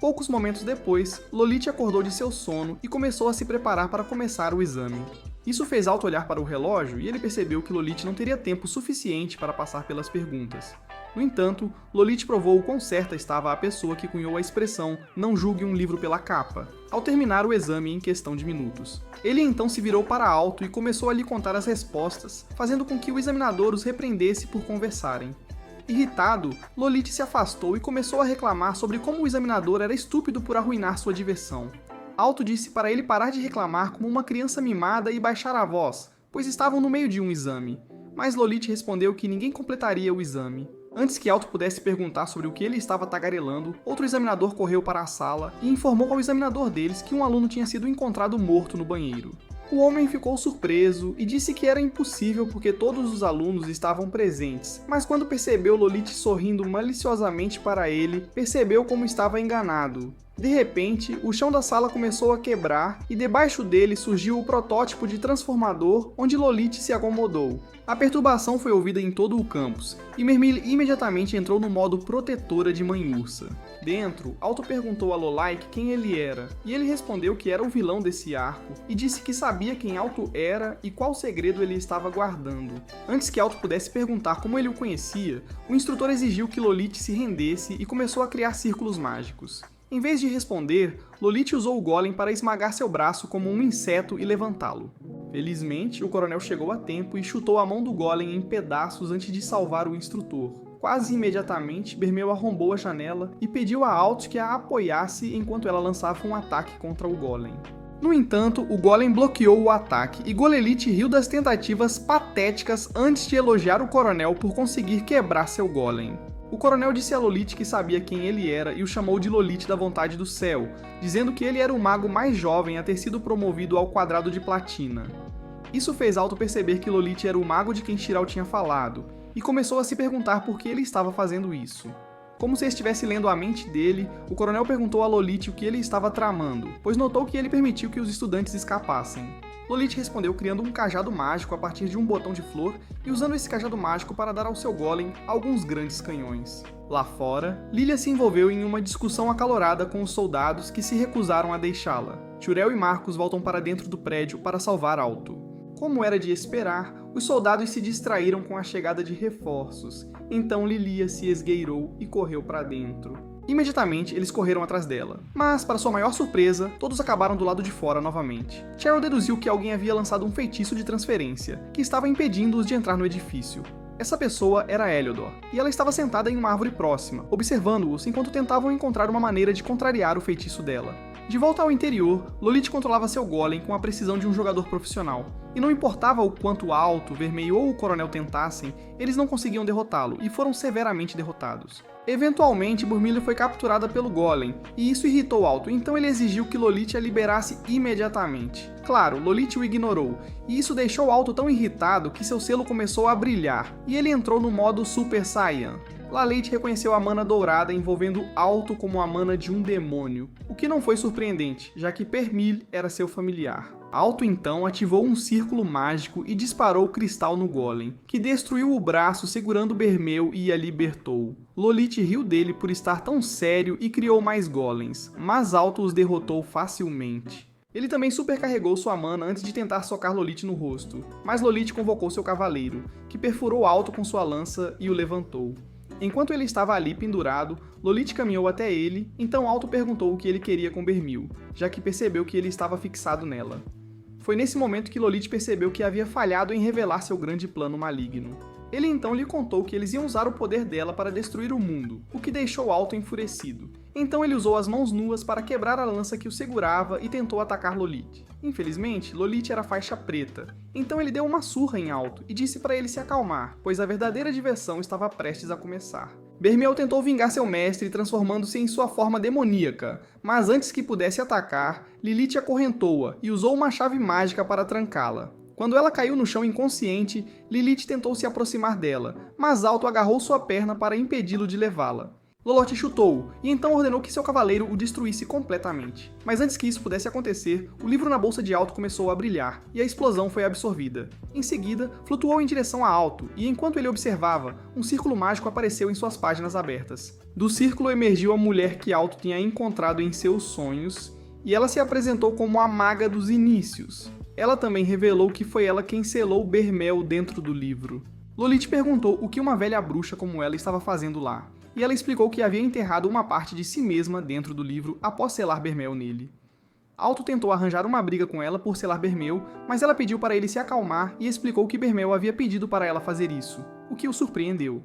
Poucos momentos depois, Lolite acordou de seu sono e começou a se preparar para começar o exame. Isso fez Alto olhar para o relógio e ele percebeu que Lolite não teria tempo suficiente para passar pelas perguntas. No entanto, Lolite provou o quão certa estava a pessoa que cunhou a expressão "não julgue um livro pela capa", ao terminar o exame em questão de minutos. Ele então se virou para Alto e começou a lhe contar as respostas, fazendo com que o examinador os repreendesse por conversarem. Irritado, Lolite se afastou e começou a reclamar sobre como o examinador era estúpido por arruinar sua diversão. Alto disse para ele parar de reclamar como uma criança mimada e baixar a voz, pois estavam no meio de um exame. Mas Lolite respondeu que ninguém completaria o exame. Antes que Alto pudesse perguntar sobre o que ele estava tagarelando, outro examinador correu para a sala e informou ao examinador deles que um aluno tinha sido encontrado morto no banheiro. O homem ficou surpreso e disse que era impossível porque todos os alunos estavam presentes, mas quando percebeu Lolite sorrindo maliciosamente para ele, percebeu como estava enganado. De repente, o chão da sala começou a quebrar e debaixo dele surgiu o protótipo de transformador onde Lolite se acomodou. A perturbação foi ouvida em todo o campus, e Vermilly imediatamente entrou no modo protetora de Mãe Ursa. Dentro, Alto perguntou a Lolite quem ele era, e ele respondeu que era o vilão desse arco, e disse que sabia quem Alto era e qual segredo ele estava guardando. Antes que Alto pudesse perguntar como ele o conhecia, o instrutor exigiu que Lolite se rendesse e começou a criar círculos mágicos. Em vez de responder, Lolite usou o golem para esmagar seu braço como um inseto e levantá-lo. Felizmente, o coronel chegou a tempo e chutou a mão do golem em pedaços antes de salvar o instrutor. Quase imediatamente, Bermeu arrombou a janela e pediu a Alto que a apoiasse enquanto ela lançava um ataque contra o golem. No entanto, o golem bloqueou o ataque e Golelite riu das tentativas patéticas antes de elogiar o coronel por conseguir quebrar seu golem. O coronel disse a Lolite que sabia quem ele era e o chamou de Lolite da Vontade do Céu, dizendo que ele era o mago mais jovem a ter sido promovido ao quadrado de platina. Isso fez Alto perceber que Lolite era o mago de quem Chiral tinha falado, e começou a se perguntar por que ele estava fazendo isso. Como se estivesse lendo a mente dele, o coronel perguntou a Lolite o que ele estava tramando, pois notou que ele permitiu que os estudantes escapassem. Lolite respondeu criando um cajado mágico a partir de um botão de flor e usando esse cajado mágico para dar ao seu golem alguns grandes canhões. Lá fora, Lilia se envolveu em uma discussão acalorada com os soldados que se recusaram a deixá-la. Churel e Marcos voltam para dentro do prédio para salvar Alto. Como era de esperar, os soldados se distraíram com a chegada de reforços, então Lilia se esgueirou e correu para dentro. Imediatamente, eles correram atrás dela, mas, para sua maior surpresa, todos acabaram do lado de fora novamente. Cheryl deduziu que alguém havia lançado um feitiço de transferência, que estava impedindo-os de entrar no edifício. Essa pessoa era Heliodor, e ela estava sentada em uma árvore próxima, observando-os enquanto tentavam encontrar uma maneira de contrariar o feitiço dela. De volta ao interior, Lolite controlava seu golem com a precisão de um jogador profissional, e não importava o quanto Alto, Vermelho ou o coronel tentassem, eles não conseguiam derrotá-lo, e foram severamente derrotados. Eventualmente, Burmilha foi capturada pelo golem, e isso irritou Alto, então ele exigiu que Lolite a liberasse imediatamente. Claro, Lolite o ignorou, e isso deixou Alto tão irritado que seu selo começou a brilhar, e ele entrou no modo Super Saiyan. Laleite reconheceu a mana dourada envolvendo Alto como a mana de um demônio, o que não foi surpreendente, já que Permil era seu familiar. Alto então ativou um círculo mágico e disparou o cristal no golem, que destruiu o braço segurando Bermeu e a libertou. Lolite riu dele por estar tão sério e criou mais golems, mas Alto os derrotou facilmente. Ele também supercarregou sua mana antes de tentar socar Lolite no rosto, mas Lolite convocou seu cavaleiro, que perfurou Alto com sua lança e o levantou. Enquanto ele estava ali pendurado, Lolite caminhou até ele, então Alto perguntou o que ele queria com Bermil, já que percebeu que ele estava fixado nela. Foi nesse momento que Lolite percebeu que havia falhado em revelar seu grande plano maligno. Ele então lhe contou que eles iam usar o poder dela para destruir o mundo, o que deixou Alto enfurecido. Então ele usou as mãos nuas para quebrar a lança que o segurava e tentou atacar Lolite. Infelizmente, Lolite era faixa preta, então ele deu uma surra em Alto e disse para ele se acalmar, pois a verdadeira diversão estava prestes a começar. Bermel tentou vingar seu mestre transformando-se em sua forma demoníaca, mas antes que pudesse atacar, Lilith acorrentou-a e usou uma chave mágica para trancá-la. Quando ela caiu no chão inconsciente, Lilith tentou se aproximar dela, mas Alto agarrou sua perna para impedi-lo de levá-la. Lolotte chutou-o, e então ordenou que seu cavaleiro o destruísse completamente. Mas antes que isso pudesse acontecer, o livro na bolsa de Alto começou a brilhar, e a explosão foi absorvida. Em seguida, flutuou em direção a Alto, e enquanto ele observava, um círculo mágico apareceu em suas páginas abertas. Do círculo emergiu a mulher que Alto tinha encontrado em seus sonhos, e ela se apresentou como a Maga dos Inícios. Ela também revelou que foi ela quem selou Bermel dentro do livro. Lolith perguntou o que uma velha bruxa como ela estava fazendo lá, e ela explicou que havia enterrado uma parte de si mesma dentro do livro após selar Bermel nele. Alto tentou arranjar uma briga com ela por selar Bermel, mas ela pediu para ele se acalmar e explicou que Bermel havia pedido para ela fazer isso, o que o surpreendeu.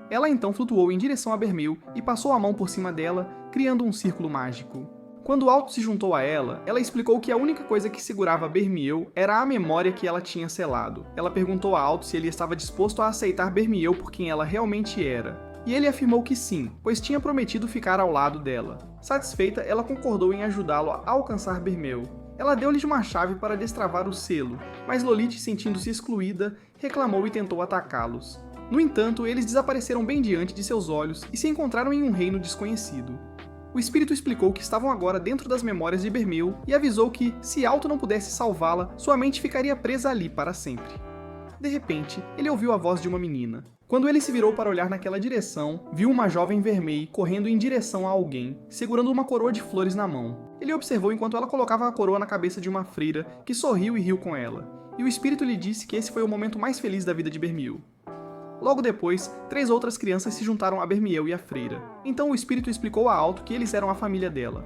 Ela então flutuou em direção a Bermel e passou a mão por cima dela, criando um círculo mágico. Quando Alto se juntou a ela, ela explicou que a única coisa que segurava Bermel era a memória que ela tinha selado. Ela perguntou a Alto se ele estava disposto a aceitar Bermel por quem ela realmente era. E ele afirmou que sim, pois tinha prometido ficar ao lado dela. Satisfeita, ela concordou em ajudá-lo a alcançar Bermel. Ela deu-lhe uma chave para destravar o selo, mas Lolith, sentindo-se excluída, reclamou e tentou atacá-los. No entanto, eles desapareceram bem diante de seus olhos e se encontraram em um reino desconhecido. O espírito explicou que estavam agora dentro das memórias de Bermel e avisou que, se Alto não pudesse salvá-la, sua mente ficaria presa ali para sempre. De repente, ele ouviu a voz de uma menina. Quando ele se virou para olhar naquela direção, viu uma jovem vermelha correndo em direção a alguém, segurando uma coroa de flores na mão. Ele observou enquanto ela colocava a coroa na cabeça de uma freira, que sorriu e riu com ela, e o espírito lhe disse que esse foi o momento mais feliz da vida de Bermel. Logo depois, 3 outras crianças se juntaram a Bermel e a freira. Então o espírito explicou a Alto que eles eram a família dela.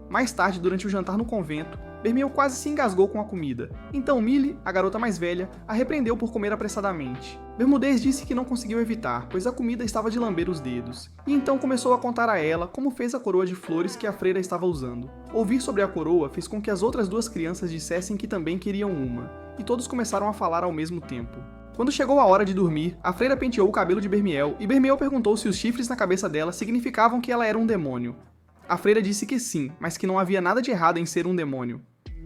Mais tarde, durante o jantar no convento, Bermel quase se engasgou com a comida. Então Millie, a garota mais velha, a repreendeu por comer apressadamente. Bermudez disse que não conseguiu evitar, pois a comida estava de lamber os dedos. E então começou a contar a ela como fez a coroa de flores que a freira estava usando. Ouvir sobre a coroa fez com que as outras 2 crianças dissessem que também queriam uma, e todos começaram a falar ao mesmo tempo. Quando chegou a hora de dormir, a freira penteou o cabelo de Bermel e Bermel perguntou se os chifres na cabeça dela significavam que ela era um demônio. A freira disse que sim, mas que não havia nada de errado em ser um demônio.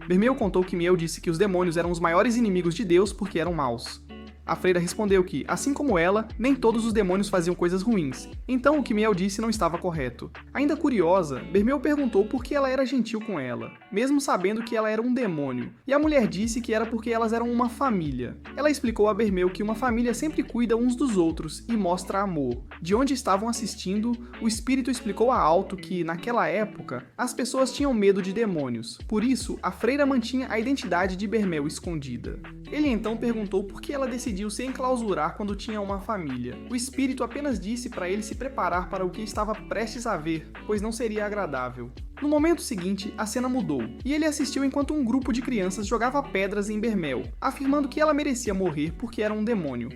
Bermel contou que Miel disse que os demônios eram os maiores inimigos de Deus porque eram maus. A freira respondeu que, assim como ela, nem todos os demônios faziam coisas ruins, então o que Miel disse não estava correto. Ainda curiosa, Bermel perguntou por que ela era gentil com ela, mesmo sabendo que ela era um demônio, e a mulher disse que era porque elas eram uma família. Ela explicou a Bermel que uma família sempre cuida uns dos outros e mostra amor. De onde estavam assistindo, o espírito explicou a Alto que, naquela época, as pessoas tinham medo de demônios, por isso a freira mantinha a identidade de Bermel escondida. Ele então perguntou por que ela decidiu se enclausurar quando tinha uma família. O espírito apenas disse para ele se preparar para o que estava prestes a ver, pois não seria agradável. No momento seguinte, a cena mudou, e ele assistiu enquanto um grupo de crianças jogava pedras em Bermel, afirmando que ela merecia morrer porque era um demônio.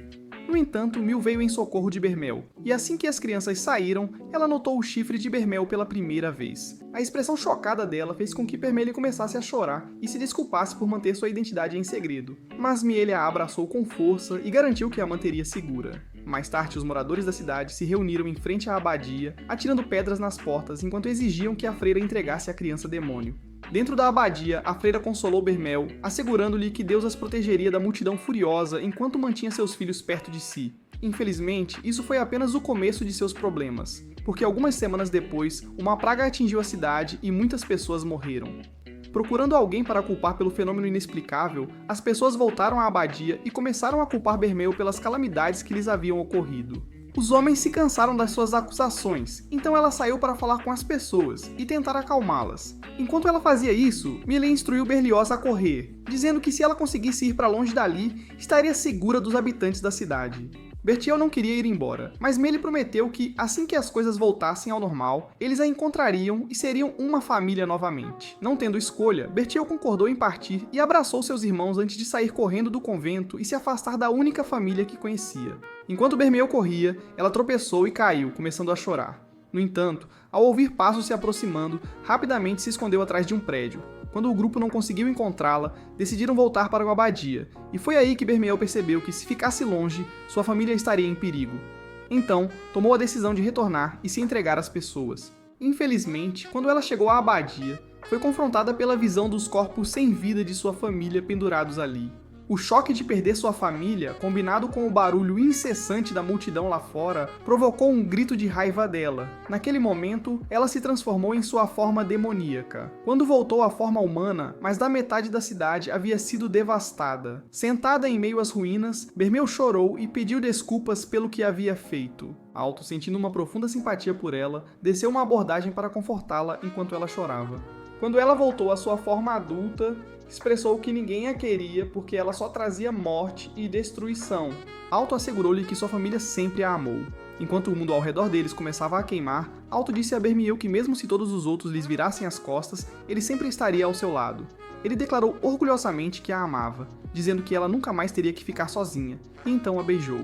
No entanto, Mil veio em socorro de Bermel, e assim que as crianças saíram, ela notou o chifre de Bermel pela primeira vez. A expressão chocada dela fez com que Bermel começasse a chorar e se desculpasse por manter sua identidade em segredo, mas Miele a abraçou com força e garantiu que a manteria segura. Mais tarde, os moradores da cidade se reuniram em frente à abadia, atirando pedras nas portas enquanto exigiam que a freira entregasse a criança demônio. Dentro da abadia, a freira consolou Bermel, assegurando-lhe que Deus as protegeria da multidão furiosa enquanto mantinha seus filhos perto de si. Infelizmente, isso foi apenas o começo de seus problemas, porque algumas semanas depois, uma praga atingiu a cidade e muitas pessoas morreram. Procurando alguém para culpar pelo fenômeno inexplicável, as pessoas voltaram à abadia e começaram a culpar Bermel pelas calamidades que lhes haviam ocorrido. Os homens se cansaram das suas acusações, então ela saiu para falar com as pessoas e tentar acalmá-las. Enquanto ela fazia isso, Millie instruiu Berlioz a correr, dizendo que se ela conseguisse ir para longe dali, estaria segura dos habitantes da cidade. Bertiel não queria ir embora, mas Millie prometeu que, assim que as coisas voltassem ao normal, eles a encontrariam e seriam uma família novamente. Não tendo escolha, Bertiel concordou em partir e abraçou seus irmãos antes de sair correndo do convento e se afastar da única família que conhecia. Enquanto Bermel corria, ela tropeçou e caiu, começando a chorar. No entanto, ao ouvir passos se aproximando, rapidamente se escondeu atrás de um prédio. Quando o grupo não conseguiu encontrá-la, decidiram voltar para a abadia, e foi aí que Bermel percebeu que se ficasse longe, sua família estaria em perigo. Então, tomou a decisão de retornar e se entregar às pessoas. Infelizmente, quando ela chegou à abadia, foi confrontada pela visão dos corpos sem vida de sua família pendurados ali. O choque de perder sua família, combinado com o barulho incessante da multidão lá fora, provocou um grito de raiva dela. Naquele momento, ela se transformou em sua forma demoníaca. Quando voltou à forma humana, mais da metade da cidade havia sido devastada. Sentada em meio às ruínas, Bermel chorou e pediu desculpas pelo que havia feito. Alto, sentindo uma profunda simpatia por ela, desceu uma abordagem para confortá-la enquanto ela chorava. Quando ela voltou à sua forma adulta, expressou que ninguém a queria porque ela só trazia morte e destruição. Alto assegurou-lhe que sua família sempre a amou. Enquanto o mundo ao redor deles começava a queimar, Alto disse a Bermiel que mesmo se todos os outros lhes virassem as costas, ele sempre estaria ao seu lado. Ele declarou orgulhosamente que a amava, dizendo que ela nunca mais teria que ficar sozinha, e então a beijou.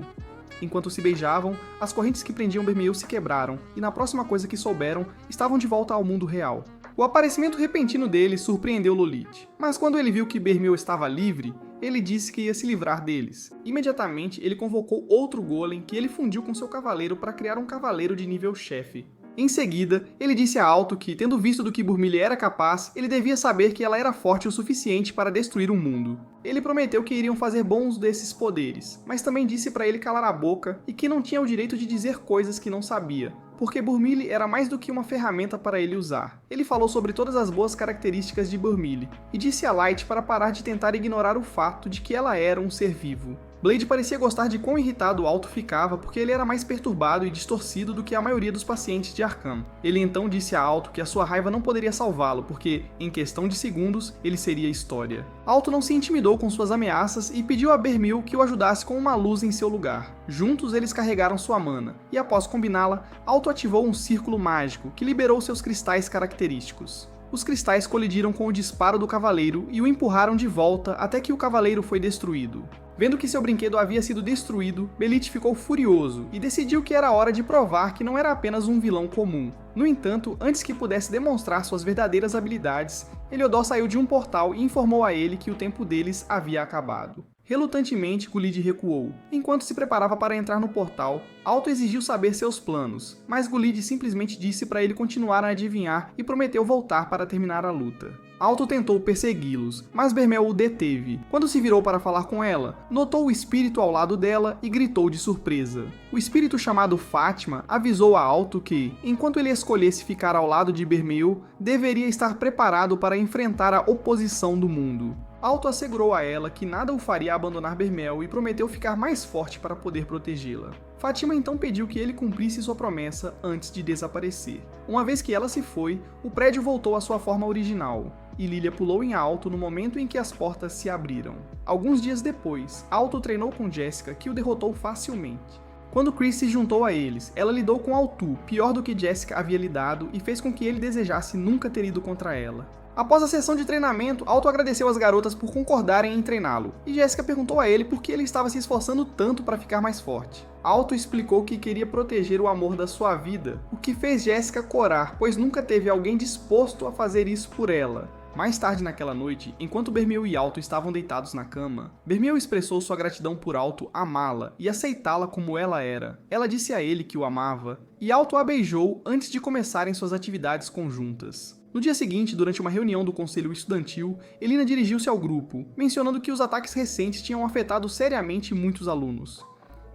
Enquanto se beijavam, as correntes que prendiam Bermiel se quebraram, e na próxima coisa que souberam, estavam de volta ao mundo real. O aparecimento repentino dele surpreendeu Lolith, mas quando ele viu que Bermiel estava livre, ele disse que ia se livrar deles. Imediatamente, ele convocou outro golem que ele fundiu com seu cavaleiro para criar um cavaleiro de nível chefe. Em seguida, ele disse a Alto que, tendo visto do que Burmile era capaz, ele devia saber que ela era forte o suficiente para destruir o mundo. Ele prometeu que iriam fazer bom uso desses poderes, mas também disse para ele calar a boca e que não tinha o direito de dizer coisas que não sabia, porque Burmile era mais do que uma ferramenta para ele usar. Ele falou sobre todas as boas características de Burmile, e disse a Light para parar de tentar ignorar o fato de que ela era um ser vivo. Blade parecia gostar de quão irritado Alto ficava porque ele era mais perturbado e distorcido do que a maioria dos pacientes de Arkham. Ele então disse a Alto que a sua raiva não poderia salvá-lo porque, em questão de segundos, ele seria história. Alto não se intimidou com suas ameaças e pediu a Bermiel que o ajudasse com uma luz em seu lugar. Juntos eles carregaram sua mana, e após combiná-la, Alto ativou um círculo mágico que liberou seus cristais característicos. Os cristais colidiram com o disparo do cavaleiro e o empurraram de volta até que o cavaleiro foi destruído. Vendo que seu brinquedo havia sido destruído, Belit ficou furioso e decidiu que era hora de provar que não era apenas um vilão comum. No entanto, antes que pudesse demonstrar suas verdadeiras habilidades, Heliodor saiu de um portal e informou a ele que o tempo deles havia acabado. Relutantemente, Gulid recuou. Enquanto se preparava para entrar no portal, Alto exigiu saber seus planos, mas Gulid simplesmente disse para ele continuar a adivinhar e prometeu voltar para terminar a luta. Alto tentou persegui-los, mas Bermel o deteve. Quando se virou para falar com ela, notou o espírito ao lado dela e gritou de surpresa. O espírito chamado Fátima avisou a Alto que, enquanto ele escolhesse ficar ao lado de Bermel, deveria estar preparado para enfrentar a oposição do mundo. Alto assegurou a ela que nada o faria abandonar Bermel e prometeu ficar mais forte para poder protegê-la. Fátima então pediu que ele cumprisse sua promessa antes de desaparecer. Uma vez que ela se foi, o prédio voltou à sua forma original, e Lilia pulou em Alto no momento em que as portas se abriram. Alguns dias depois, Alto treinou com Jessica, que o derrotou facilmente. Quando Chris se juntou a eles, ela lidou com Altu pior do que Jessica havia lidado e fez com que ele desejasse nunca ter ido contra ela. Após a sessão de treinamento, Alto agradeceu às garotas por concordarem em treiná-lo, e Jessica perguntou a ele por que ele estava se esforçando tanto para ficar mais forte. Alto explicou que queria proteger o amor da sua vida, o que fez Jessica corar, pois nunca teve alguém disposto a fazer isso por ela. Mais tarde naquela noite, enquanto Bermel e Alto estavam deitados na cama, Bermel expressou sua gratidão por Alto amá-la e aceitá-la como ela era. Ela disse a ele que o amava, e Alto a beijou antes de começarem suas atividades conjuntas. No dia seguinte, durante uma reunião do conselho estudantil, Elina dirigiu-se ao grupo, mencionando que os ataques recentes tinham afetado seriamente muitos alunos.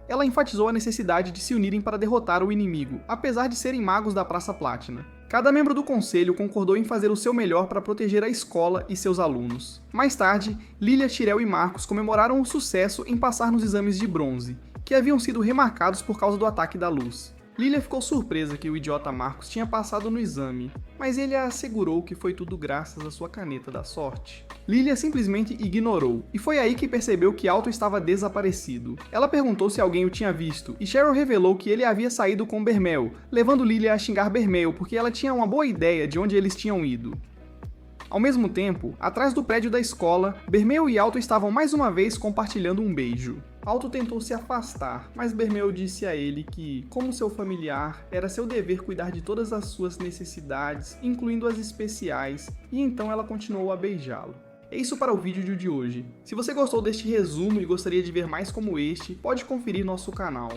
Ela enfatizou a necessidade de se unirem para derrotar o inimigo, apesar de serem magos da Praça Plátina. Cada membro do conselho concordou em fazer o seu melhor para proteger a escola e seus alunos. Mais tarde, Lilia, Tyrell e Marcos comemoraram o sucesso em passar nos exames de bronze, que haviam sido remarcados por causa do ataque da luz. Lilia ficou surpresa que o idiota Marcos tinha passado no exame, mas ele a assegurou que foi tudo graças à sua caneta da sorte. Lilia simplesmente ignorou, e foi aí que percebeu que Alto estava desaparecido. Ela perguntou se alguém o tinha visto, e Cheryl revelou que ele havia saído com Bermel, levando Lilia a xingar Bermel porque ela tinha uma boa ideia de onde eles tinham ido. Ao mesmo tempo, atrás do prédio da escola, Bermel e Alto estavam mais uma vez compartilhando um beijo. Alto tentou se afastar, mas Bermel disse a ele que, como seu familiar, era seu dever cuidar de todas as suas necessidades, incluindo as especiais, e então ela continuou a beijá-lo. É isso para o vídeo de hoje. Se você gostou deste resumo e gostaria de ver mais como este, pode conferir nosso canal.